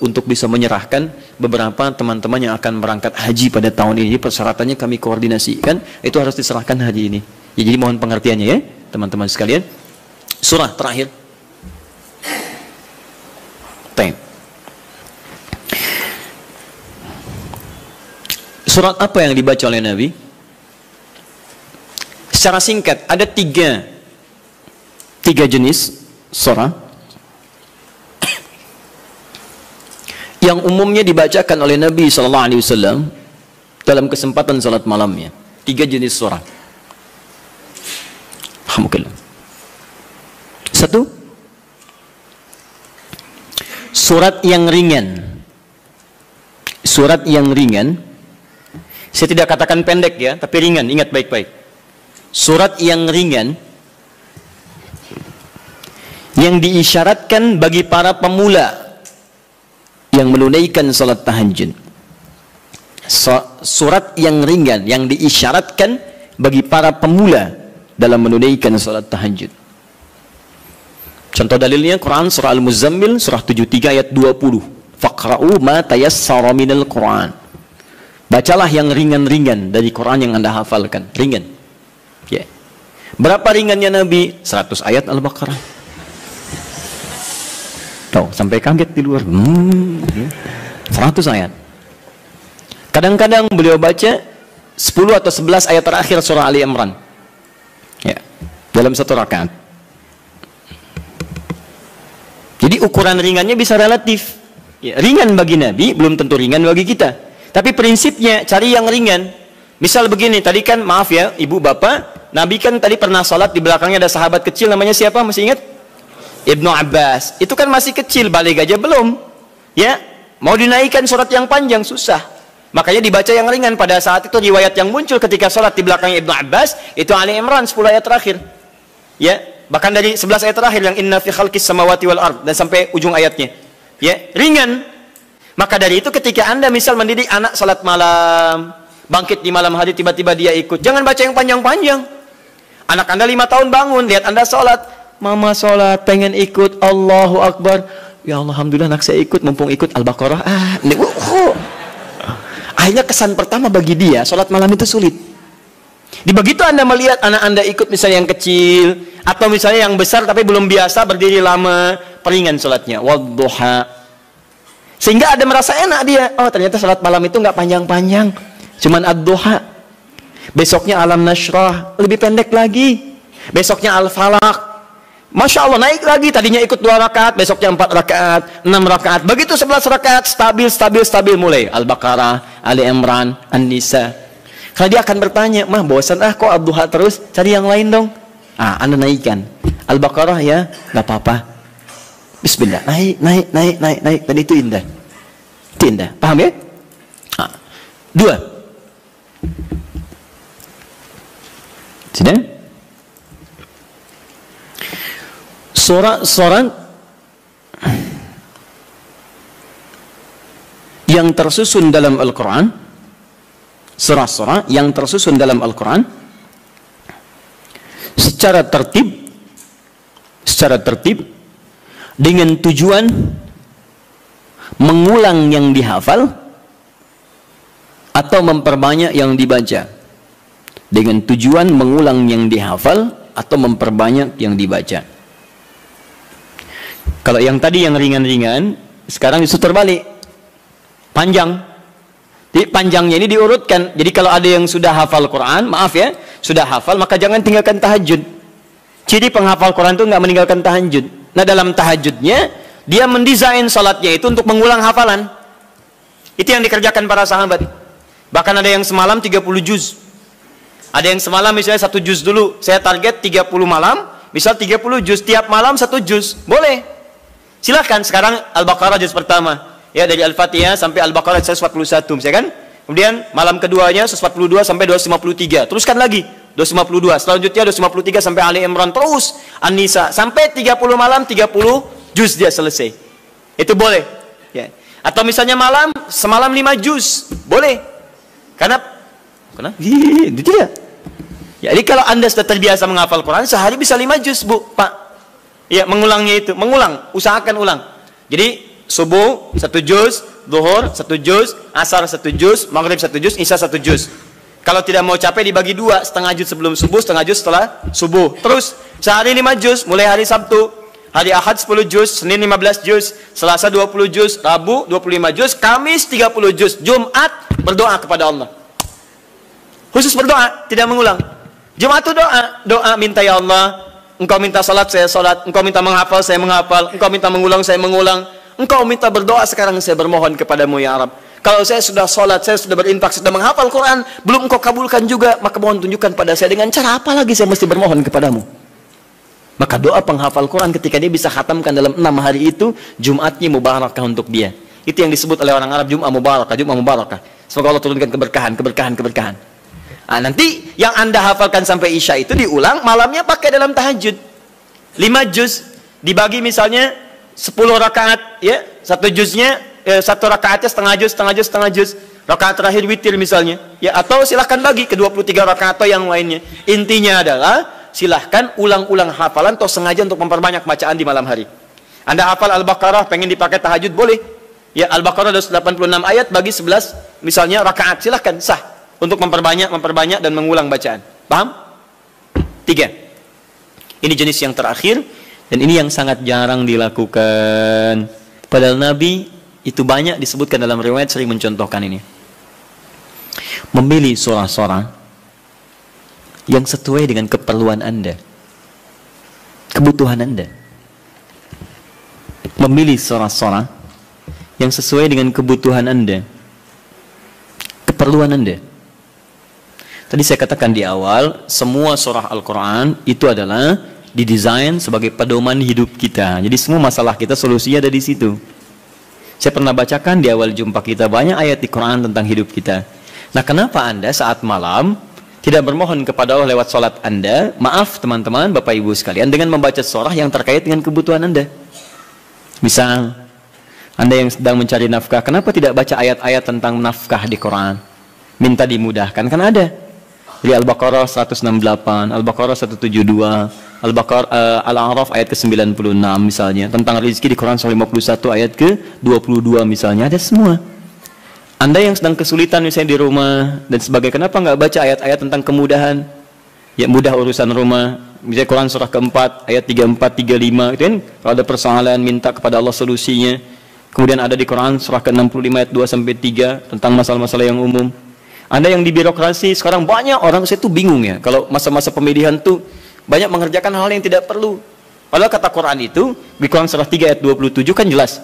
untuk bisa menyerahkan beberapa teman-teman yang akan berangkat haji pada tahun ini. Persyaratannya kami koordinasikan, itu harus diserahkan hari ini. Ya, jadi mohon pengertiannya ya teman-teman sekalian. Surah terakhir. Surat apa yang dibaca oleh Nabi? Secara singkat, ada tiga jenis surah yang umumnya dibacakan oleh Nabi SAW dalam kesempatan salat malamnya. 3 jenis surah. Alhamdulillah. 1, surat yang ringan. Surat yang ringan. Saya tidak katakan pendek ya, tapi ringan, ingat baik-baik. Surat yang ringan yang diisyaratkan bagi para pemula yang menunaikan salat tahajud. Surat yang ringan yang diisyaratkan bagi para pemula dalam menunaikan salat tahajud. Contoh dalilnya Quran surah Al-Muzammil surah 73 ayat 20. Faqra'u ma tayassara minal Quran. Bacalah yang ringan-ringan dari Quran yang Anda hafalkan. Ringan. Ya. Berapa ringannya Nabi? 100 ayat Al-Baqarah. Tuh, sampai kaget di luar. 100 ayat. Kadang-kadang beliau baca 10 atau 11 ayat terakhir surah Ali Imran. Ya. Dalam satu rakaat. Jadi ukuran ringannya bisa relatif. Ya, ringan bagi Nabi, belum tentu ringan bagi kita. Tapi prinsipnya cari yang ringan. Misal begini, tadi kan maaf ya ibu bapak, Nabi kan tadi pernah sholat di belakangnya ada sahabat kecil namanya siapa, masih ingat? Ibnu Abbas. Itu kan masih kecil, balik aja belum. Ya, mau dinaikkan surat yang panjang susah. Makanya dibaca yang ringan. Pada saat itu riwayat yang muncul ketika sholat di belakangnya Ibnu Abbas itu Ali Imran 10 ayat terakhir. Ya, bahkan dari 11 ayat terakhir yang inna fi khalqis samawati wal ard dan sampai ujung ayatnya. Ya, ringan. Maka dari itu ketika Anda misal mendidik anak salat malam, bangkit di malam hari tiba-tiba dia ikut, jangan baca yang panjang-panjang. Anak Anda 5 tahun bangun, lihat Anda salat, mama salat, pengen ikut, Allahu Akbar. Ya Allah, alhamdulillah anak saya ikut, mumpung ikut Al-Baqarah. Akhirnya kesan pertama bagi dia, salat malam itu sulit. Di begitu Anda melihat anak Anda ikut misalnya yang kecil, atau misalnya yang besar tapi belum biasa berdiri lama, peringan salatnya, wadduha. Sehingga ada merasa enak dia. Oh ternyata salat malam itu nggak panjang-panjang, cuman ad-duha. Besoknya alam nashrah, lebih pendek lagi. Besoknya al-falaq, Masya Allah naik lagi. Tadinya ikut 2 rakaat, besoknya 4 rakaat, 6 rakaat. Begitu 11 rakaat, stabil mulai. Al-Baqarah, Ali Imran, An-Nisa. Kalau dia akan bertanya, mah bosan kok Ad-Duha terus, cari yang lain dong. Anda naikkan Al-Baqarah ya, nggak apa-apa. Bismillah, naik. Dan itu indah. Itu indah, paham ya? 2. Sudah? Surah yang tersusun dalam Al-Quran, surah-surah yang tersusun dalam Al-Quran secara tertib dengan tujuan mengulang yang dihafal atau memperbanyak yang dibaca. Dengan tujuan mengulang yang dihafal atau memperbanyak yang dibaca. Kalau yang tadi yang ringan-ringan, sekarang justru terbalik. Panjang. Jadi panjangnya ini diurutkan. Jadi kalau ada yang sudah hafal Quran, maaf ya, sudah hafal, maka jangan tinggalkan tahajud. Ciri penghafal Quran itu nggak meninggalkan tahajud. Nah, dalam tahajudnya, dia mendesain salatnya itu untuk mengulang hafalan. Itu yang dikerjakan para sahabat. Bahkan ada yang semalam 30 juz. Ada yang semalam misalnya 1 juz dulu. Saya target 30 malam, misal 30 juz. Tiap malam 1 juz. Boleh. Silahkan sekarang Al-Baqarah juz pertama. Ya, dari Al-Fatihah sampai Al-Baqarah 141, misalkan. Kemudian malam keduanya 142 sampai 253. Teruskan lagi 252. Selanjutnya 253 sampai Ali Imran, terus An-Nisa sampai 30 malam 30 juz dia selesai. Itu boleh. Ya. Atau misalnya semalam 5 juz. Boleh. Karena itu dia. Jadi kalau Anda sudah terbiasa menghafal Quran, sehari bisa 5 juz, Bu, Pak. Ya, mengulangnya itu, usahakan ulang. Jadi subuh 1 juz, zuhur 1 juz, asar 1 juz, maghrib 1 juz, isya 1 juz. Kalau tidak mau capek dibagi 2, setengah juz sebelum subuh, setengah juz setelah subuh. Terus sehari 5 juz, mulai hari Sabtu, hari Ahad 10 juz, Senin 15 juz, Selasa 20 juz, Rabu 25 juz, Kamis 30 juz, Jumat berdoa kepada Allah. Khusus berdoa, tidak mengulang. Jumat itu doa minta, ya Allah, Engkau minta salat, saya salat. Engkau minta menghafal, saya menghafal. Engkau minta mengulang, saya mengulang. Engkau minta berdoa, sekarang saya bermohon kepadamu, ya Rabb. Kalau saya sudah salat, saya sudah berinfak, sudah menghafal Quran, belum Engkau kabulkan juga, maka mohon tunjukkan pada saya dengan cara apa lagi saya mesti bermohon kepadamu. Maka doa penghafal Quran ketika dia bisa khatamkan dalam 6 hari itu, Jumatnya mubarakah untuk dia. Itu yang disebut oleh orang Arab, Jum'ah mubarakah, Jum'ah mubarakah. Semoga Allah turunkan keberkahan. Nanti yang Anda hafalkan sampai Isya itu diulang, malamnya pakai dalam tahajud. 5 juz dibagi misalnya 10 rakaat, ya, 1 juznya 1 rakaatnya setengah juz. Rakaat terakhir witir misalnya, ya, atau silahkan bagi ke 23 rakaat atau yang lainnya. Intinya adalah silahkan ulang-ulang hafalan atau sengaja untuk memperbanyak bacaan di malam hari. Anda hafal Al-Baqarah, pengen dipakai tahajud, boleh. Ya, Al-Baqarah 86 ayat bagi 11 misalnya rakaat, silahkan, sah. Untuk memperbanyak dan mengulang bacaan. Paham? 3. Ini jenis yang terakhir, dan ini yang sangat jarang dilakukan. Padahal Nabi itu banyak disebutkan dalam riwayat sering mencontohkan ini. Memilih surah-surah yang sesuai dengan keperluan Anda, kebutuhan Anda. Memilih surah-surah yang sesuai dengan kebutuhan Anda, keperluan Anda. Tadi saya katakan di awal, semua surah Al-Quran itu adalah didesain sebagai pedoman hidup kita. Jadi semua masalah kita solusinya ada di situ. Saya pernah bacakan di awal jumpa kita banyak ayat di Quran tentang hidup kita. Nah, kenapa Anda saat malam tidak bermohon kepada Allah lewat sholat Anda? Maaf teman-teman, Bapak Ibu sekalian, dengan membaca surah yang terkait dengan kebutuhan Anda. Misal, Anda yang sedang mencari nafkah, kenapa tidak baca ayat-ayat tentang nafkah di Quran? Minta dimudahkan, kan ada. Di Al-Baqarah 168, Al-Baqarah 172, Al-A'raf ayat ke-96 misalnya. Tentang rezeki di Quran surah 51 ayat ke-22 misalnya. Ada semua. Anda yang sedang kesulitan misalnya di rumah dan sebagainya, kenapa nggak baca ayat-ayat tentang kemudahan? Ya, mudah urusan rumah. Misalnya Quran surah ke-4 ayat 34, 35. Itu kan kalau ada persoalan minta kepada Allah solusinya. Kemudian ada di Quran surah ke-65 ayat 2-3 tentang masalah-masalah yang umum. Anda yang di birokrasi sekarang banyak orang, saya tuh bingung ya, kalau masa-masa pemilihan tuh banyak mengerjakan hal yang tidak perlu. Padahal kata Quran itu di Quran surah 3 ayat 27 kan jelas.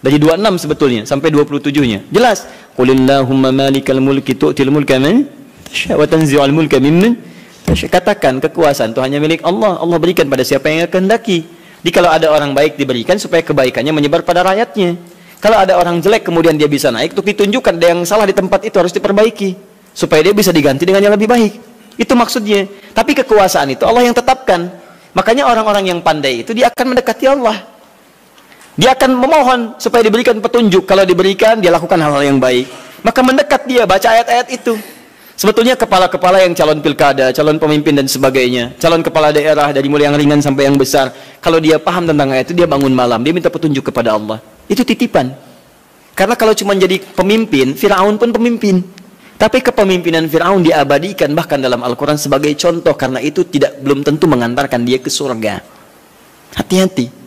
Dari 26 sebetulnya sampai 27-nya. Jelas. Qulillahumma malikal mulki tu'til mulka man tasya' wa tanzi'ul mulka mimman tasya'. Katakan kekuasaan itu hanya milik Allah. Allah berikan pada siapa yang kehendaki. Jadi kalau ada orang baik diberikan supaya kebaikannya menyebar pada rakyatnya. Kalau ada orang jelek kemudian dia bisa naik, untuk ditunjukkan ada yang salah di tempat itu harus diperbaiki supaya dia bisa diganti dengan yang lebih baik. Itu maksudnya. Tapi kekuasaan itu Allah yang tetapkan. Makanya orang-orang yang pandai itu dia akan mendekati Allah. Dia akan memohon supaya diberikan petunjuk. Kalau diberikan, dia lakukan hal-hal yang baik. Maka mendekat dia, baca ayat-ayat itu. Sebetulnya kepala-kepala yang calon pilkada, calon pemimpin dan sebagainya, calon kepala daerah dari mulai yang ringan sampai yang besar, kalau dia paham tentang ayat itu, dia bangun malam, dia minta petunjuk kepada Allah. Itu titipan. Karena kalau cuma jadi pemimpin, Fir'aun pun pemimpin. Tapi kepemimpinan Fir'aun diabadikan bahkan dalam Al-Quran sebagai contoh. Karena itu belum tentu mengantarkan dia ke surga. Hati-hati.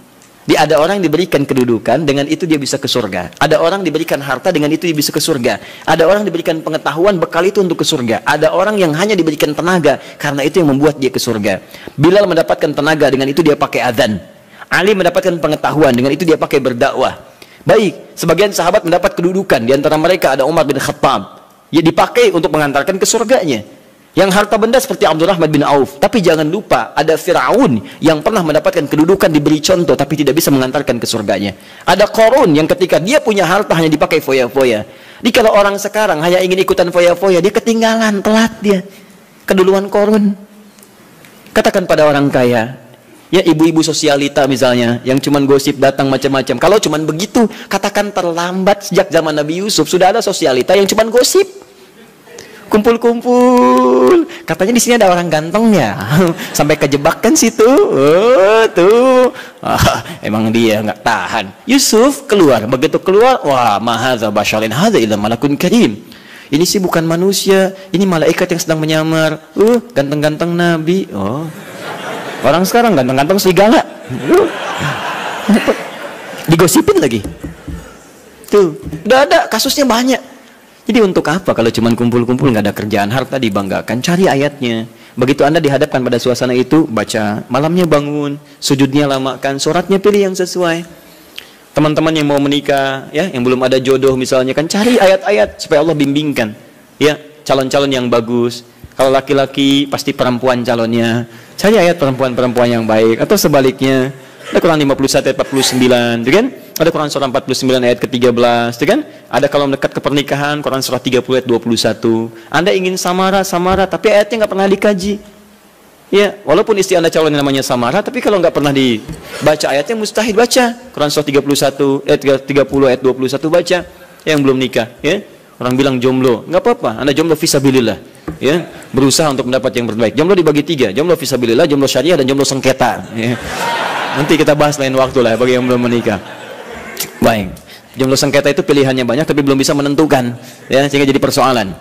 Ada orang diberikan kedudukan, dengan itu dia bisa ke surga. Ada orang diberikan harta, dengan itu dia bisa ke surga. Ada orang diberikan pengetahuan, bekal itu untuk ke surga. Ada orang yang hanya diberikan tenaga, karena itu yang membuat dia ke surga. Bilal mendapatkan tenaga, dengan itu dia pakai adzan. Ali mendapatkan pengetahuan, dengan itu dia pakai berdakwah. Baik, sebagian sahabat mendapat kedudukan. Di antara mereka ada Umar bin Khattab. Ya dipakai untuk mengantarkan ke surganya. Yang harta benda seperti Abdurrahman bin Auf. Tapi jangan lupa, ada Fir'aun yang pernah mendapatkan kedudukan, diberi contoh, tapi tidak bisa mengantarkan ke surganya. Ada Qarun yang ketika dia punya harta hanya dipakai foya-foya. Jadi kalau orang sekarang hanya ingin ikutan foya-foya, dia ketinggalan, telat dia. Keduluan Qarun. Katakan pada orang kaya, ya ibu-ibu sosialita misalnya, yang cuman gosip datang macam-macam. Kalau cuman begitu, katakan terlambat. Sejak zaman Nabi Yusuf sudah ada sosialita yang cuman gosip. Kumpul-kumpul, katanya di sini ada orang ganteng ya, sampai kejebak kan situ. Oh tuh, emang dia nggak tahan. Yusuf keluar, begitu keluar, wah mahadza basyarin hadza illa malakun karim. Ini sih bukan manusia, ini malaikat yang sedang menyamar. Ganteng-ganteng Nabi. Oh, orang sekarang ganteng-ganteng serigala. Digosipin lagi. Tuh, udah ada kasusnya banyak. Jadi untuk apa kalau cuma kumpul-kumpul nggak ada kerjaan, harta dibanggakan? Cari ayatnya. Begitu Anda dihadapkan pada suasana itu, baca. Malamnya bangun, sujudnya lamakan, suratnya pilih yang sesuai. Teman-teman yang mau menikah, ya, yang belum ada jodoh misalnya, kan cari ayat-ayat supaya Allah bimbingkan. Ya, calon-calon yang bagus. Kalau laki-laki pasti perempuan calonnya. Cari ayat perempuan-perempuan yang baik, atau sebaliknya. Ada Quran 51 ayat 49, kan? Ada Quran surah 49 ayat ke-13, kan? Ada kalau mendekat ke pernikahan, Quran surah 30 ayat 21. Anda ingin samara, tapi ayatnya nggak pernah dikaji. Ya, walaupun istri Anda calon namanya samara, tapi kalau nggak pernah dibaca ayatnya, mustahil baca. Quran surah 31 ayat 30 ayat 21 baca. Yang belum nikah, ya. Orang bilang jomblo, nggak apa-apa. Anda jomblo fisabilillah, ya. Berusaha untuk mendapat yang terbaik. Jomblo dibagi 3, jomblo fisabilillah, jomblo syariah, dan jomblo sengketa. Ya. Nanti kita bahas lain waktu lah bagi yang belum menikah. Baik, jomblo sengketa itu pilihannya banyak tapi belum bisa menentukan, ya, sehingga jadi persoalan.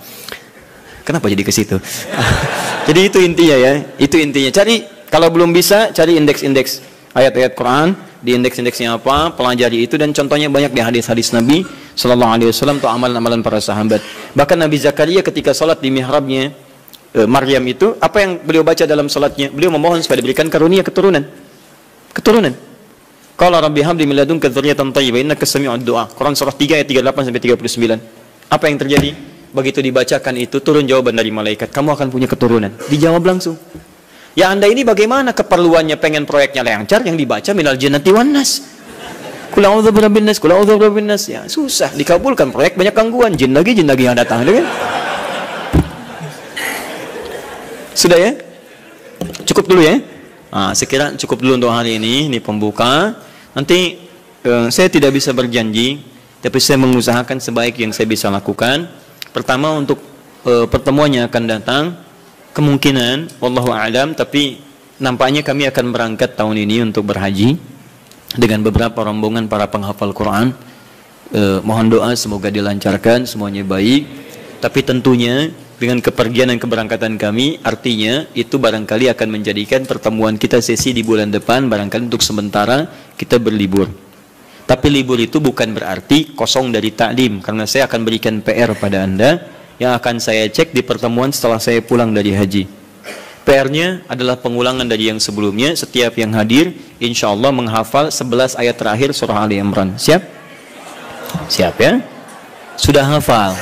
Kenapa jadi ke situ? Jadi itu intinya, ya, itu intinya. Cari, kalau belum bisa, cari indeks-indeks ayat-ayat Quran, di indeks-indeksnya apa, pelajari itu, dan contohnya banyak di hadis-hadis Nabi Sallallahu Alaihi Wasallam atau amalan-amalan para sahabat. Bahkan Nabi Zakaria ketika sholat di mihrabnya Maryam itu, apa yang beliau baca dalam sholatnya? Beliau memohon supaya diberikan karunia keturunan. Qala rabbi habli min ladunka dzurriyyatan thayyibah innaka sami'ud du'a. Quran surah 3 ayat 38 sampai 39. Apa yang terjadi? Begitu dibacakan itu, turun jawaban dari malaikat, kamu akan punya keturunan. Dijawab langsung. Ya Anda ini bagaimana keperluannya pengen proyeknya lancar, yang dibaca minal jannati wan nas. Qul a'udzu birabbin nas, qul a'udzu birabbin nas. Ya susah dikabulkan, proyek banyak gangguan, jin lagi yang datang, kan? Sudah ya? Cukup dulu ya? Sekira cukup dulu untuk hari ini pembuka. Nanti saya tidak bisa berjanji, tapi saya mengusahakan sebaik yang saya bisa lakukan. Pertama, untuk pertemuan yang akan datang, kemungkinan wallahu a'lam, tapi nampaknya kami akan berangkat tahun ini untuk berhaji dengan beberapa rombongan para penghafal Quran. Mohon doa semoga dilancarkan, semuanya baik. Tapi tentunya dengan kepergian dan keberangkatan kami, artinya itu barangkali akan menjadikan pertemuan kita sesi di bulan depan, barangkali untuk sementara kita berlibur. Tapi libur itu bukan berarti kosong dari taklim, karena saya akan berikan PR pada Anda yang akan saya cek di pertemuan setelah saya pulang dari haji. PR-nya adalah pengulangan dari yang sebelumnya. Setiap yang hadir insya Allah menghafal 11 ayat terakhir surah Ali Imran. Siap? Siap ya? Sudah hafal?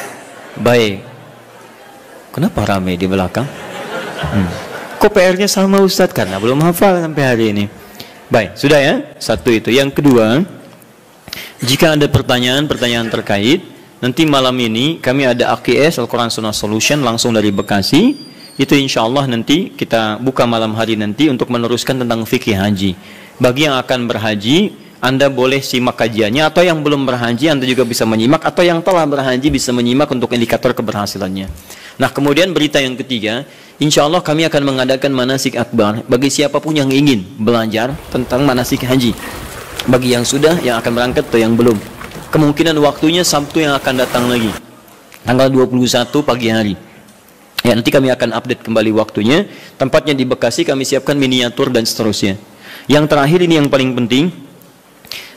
Baik. Kenapa ramai di belakang? Kok PR-nya sama Ustadz? Karena belum hafal sampai hari ini. Baik, sudah ya? Satu itu. Yang kedua, jika ada pertanyaan-pertanyaan terkait, nanti malam ini kami ada AKS Al-Quran Sunnah Solution langsung dari Bekasi. Itu insya Allah nanti kita buka malam hari nanti untuk meneruskan tentang fikih haji. Bagi yang akan berhaji, Anda boleh simak kajiannya, atau yang belum berhaji Anda juga bisa menyimak, atau yang telah berhaji bisa menyimak untuk indikator keberhasilannya. Nah, kemudian berita yang ketiga, insya Allah kami akan mengadakan manasik akbar bagi siapapun yang ingin belajar tentang manasik haji. Bagi yang sudah, yang akan berangkat atau yang belum. Kemungkinan waktunya Sabtu yang akan datang lagi, tanggal 21 pagi hari. Ya, nanti kami akan update kembali waktunya. Tempatnya di Bekasi, kami siapkan miniatur dan seterusnya. Yang terakhir ini yang paling penting,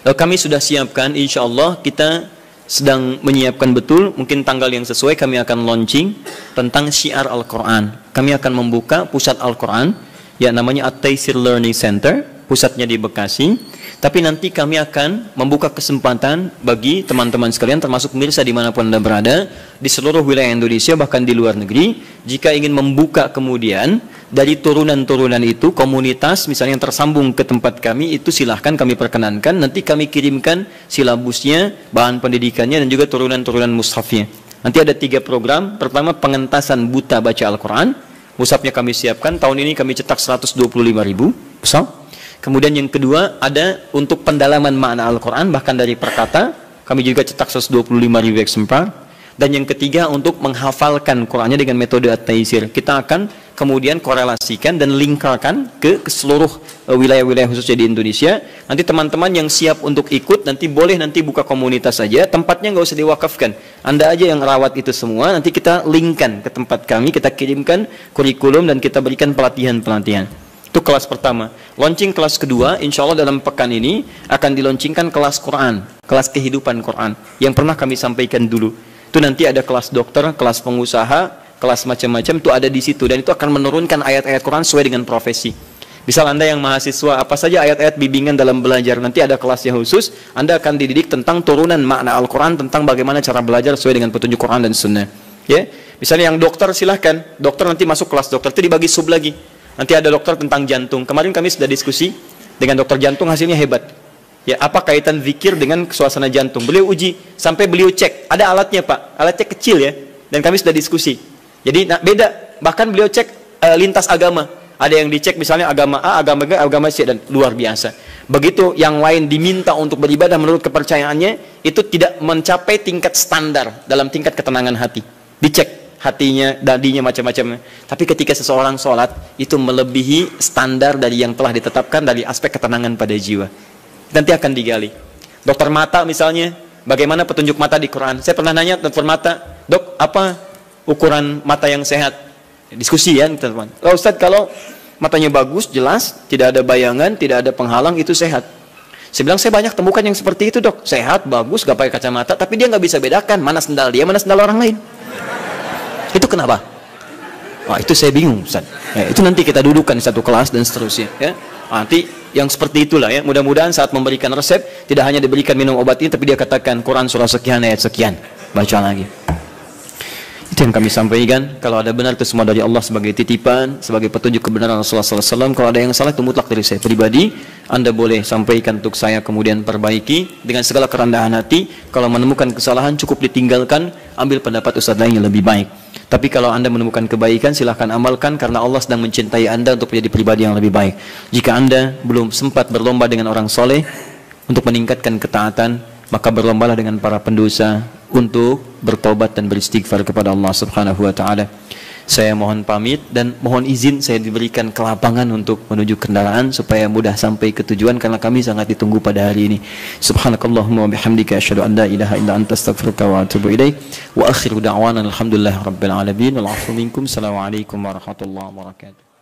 kami sudah siapkan, insya Allah kita sedang menyiapkan betul, mungkin tanggal yang sesuai kami akan launching tentang syiar Al-Quran. Kami akan membuka pusat Al-Quran, ya namanya At-Taisir Learning Center, pusatnya di Bekasi. Tapi nanti kami akan membuka kesempatan bagi teman-teman sekalian, termasuk pemirsa dimanapun Anda berada, di seluruh wilayah Indonesia, bahkan di luar negeri, jika ingin membuka kemudian dari turunan-turunan itu, komunitas misalnya yang tersambung ke tempat kami, itu silahkan kami perkenankan, nanti kami kirimkan silabusnya, bahan pendidikannya, dan juga turunan-turunan mushafnya. Nanti ada 3 program. Pertama, pengentasan buta baca Al-Quran. Mushafnya kami siapkan, tahun ini kami cetak 125.000 mushaf. Kemudian yang kedua, ada untuk pendalaman makna Al-Quran, bahkan dari perkata, kami juga cetak 125.000 eksemplar. Dan yang ketiga, untuk menghafalkan Qurannya dengan metode At-Taisir. Kita akan kemudian korelasikan dan lingkarkan ke seluruh wilayah-wilayah khususnya di Indonesia. Nanti teman-teman yang siap untuk ikut, nanti boleh nanti buka komunitas saja, tempatnya nggak usah diwakafkan. Anda aja yang rawat itu semua, nanti kita linkkan ke tempat kami, kita kirimkan kurikulum dan kita berikan pelatihan-pelatihan. Itu kelas pertama. Launching kelas kedua, insya Allah dalam pekan ini akan dilaunchingkan kelas Quran, kelas kehidupan Quran, yang pernah kami sampaikan dulu. Itu nanti ada kelas dokter, kelas pengusaha, kelas macam-macam, itu ada di situ. Dan itu akan menurunkan ayat-ayat Quran sesuai dengan profesi. Misal Anda yang mahasiswa, apa saja ayat-ayat bimbingan dalam belajar, nanti ada kelasnya khusus, Anda akan dididik tentang turunan makna Al-Quran, tentang bagaimana cara belajar sesuai dengan petunjuk Quran dan Sunnah. Ya, misalnya yang dokter silahkan, dokter nanti masuk kelas dokter, itu dibagi sub lagi. Nanti ada dokter tentang jantung. Kemarin kami sudah diskusi dengan dokter jantung, hasilnya hebat. Ya, apa kaitan zikir dengan suasana jantung? Beliau uji sampai beliau cek. Ada alatnya, Pak. Alatnya kecil ya. Dan kami sudah diskusi. Jadi beda. Bahkan beliau cek lintas agama. Ada yang dicek misalnya agama A, agama B, agama C, dan luar biasa. Begitu yang lain diminta untuk beribadah menurut kepercayaannya, itu tidak mencapai tingkat standar dalam tingkat ketenangan hati. Dicek hatinya, dadinya, macam-macam. Tapi ketika seseorang sholat, itu melebihi standar dari yang telah ditetapkan dari aspek ketenangan pada jiwa. Nanti akan digali. Dokter mata misalnya, bagaimana petunjuk mata di Quran? Saya pernah nanya dokter mata, dok, apa ukuran mata yang sehat? Diskusi ya, teman-teman. Oh, Ustadz, kalau matanya bagus, jelas, tidak ada bayangan, tidak ada penghalang, itu sehat. Saya bilang, saya banyak temukan yang seperti itu, dok. Sehat, bagus, gak pakai kacamata, tapi dia nggak bisa bedakan mana sendal dia, mana sendal orang lain. Itu kenapa? Wah, itu saya bingung, Ustaz. Ya, itu nanti kita dudukkan di satu kelas dan seterusnya. Ya. Nanti yang seperti itulah ya. Mudah-mudahan saat memberikan resep tidak hanya diberikan minum obat ini, tapi dia katakan Quran surah sekian ayat sekian. Baca lagi. Itu yang kami sampaikan. Kalau ada benar itu semua dari Allah sebagai titipan, sebagai petunjuk kebenaran Rasulullah SAW. Kalau ada yang salah itu mutlak dari saya pribadi. Anda boleh sampaikan untuk saya, kemudian perbaiki dengan segala kerendahan hati. Kalau menemukan kesalahan cukup ditinggalkan, ambil pendapat ustaz lain yang lebih baik. Tapi kalau Anda menemukan kebaikan, silahkan amalkan, karena Allah sedang mencintai Anda untuk menjadi pribadi yang lebih baik. Jika Anda belum sempat berlomba dengan orang soleh untuk meningkatkan ketaatan, maka berlombalah dengan para pendosa untuk bertobat dan beristighfar kepada Allah Subhanahu wa taala. Saya mohon pamit dan mohon izin saya diberikan kelapangan untuk menuju kendaraan supaya mudah sampai ke tujuan, karena kami sangat ditunggu pada hari ini. Subhanakallahumma wa bihamdika asyhadu an la ilaha illa anta astaghfiruka wa atubu ilaik. Wa akhiru da'wana alhamdulillahirabbil alamin. Wal 'afwu minkum. Assalamualaikum warahmatullahi wabarakatuh.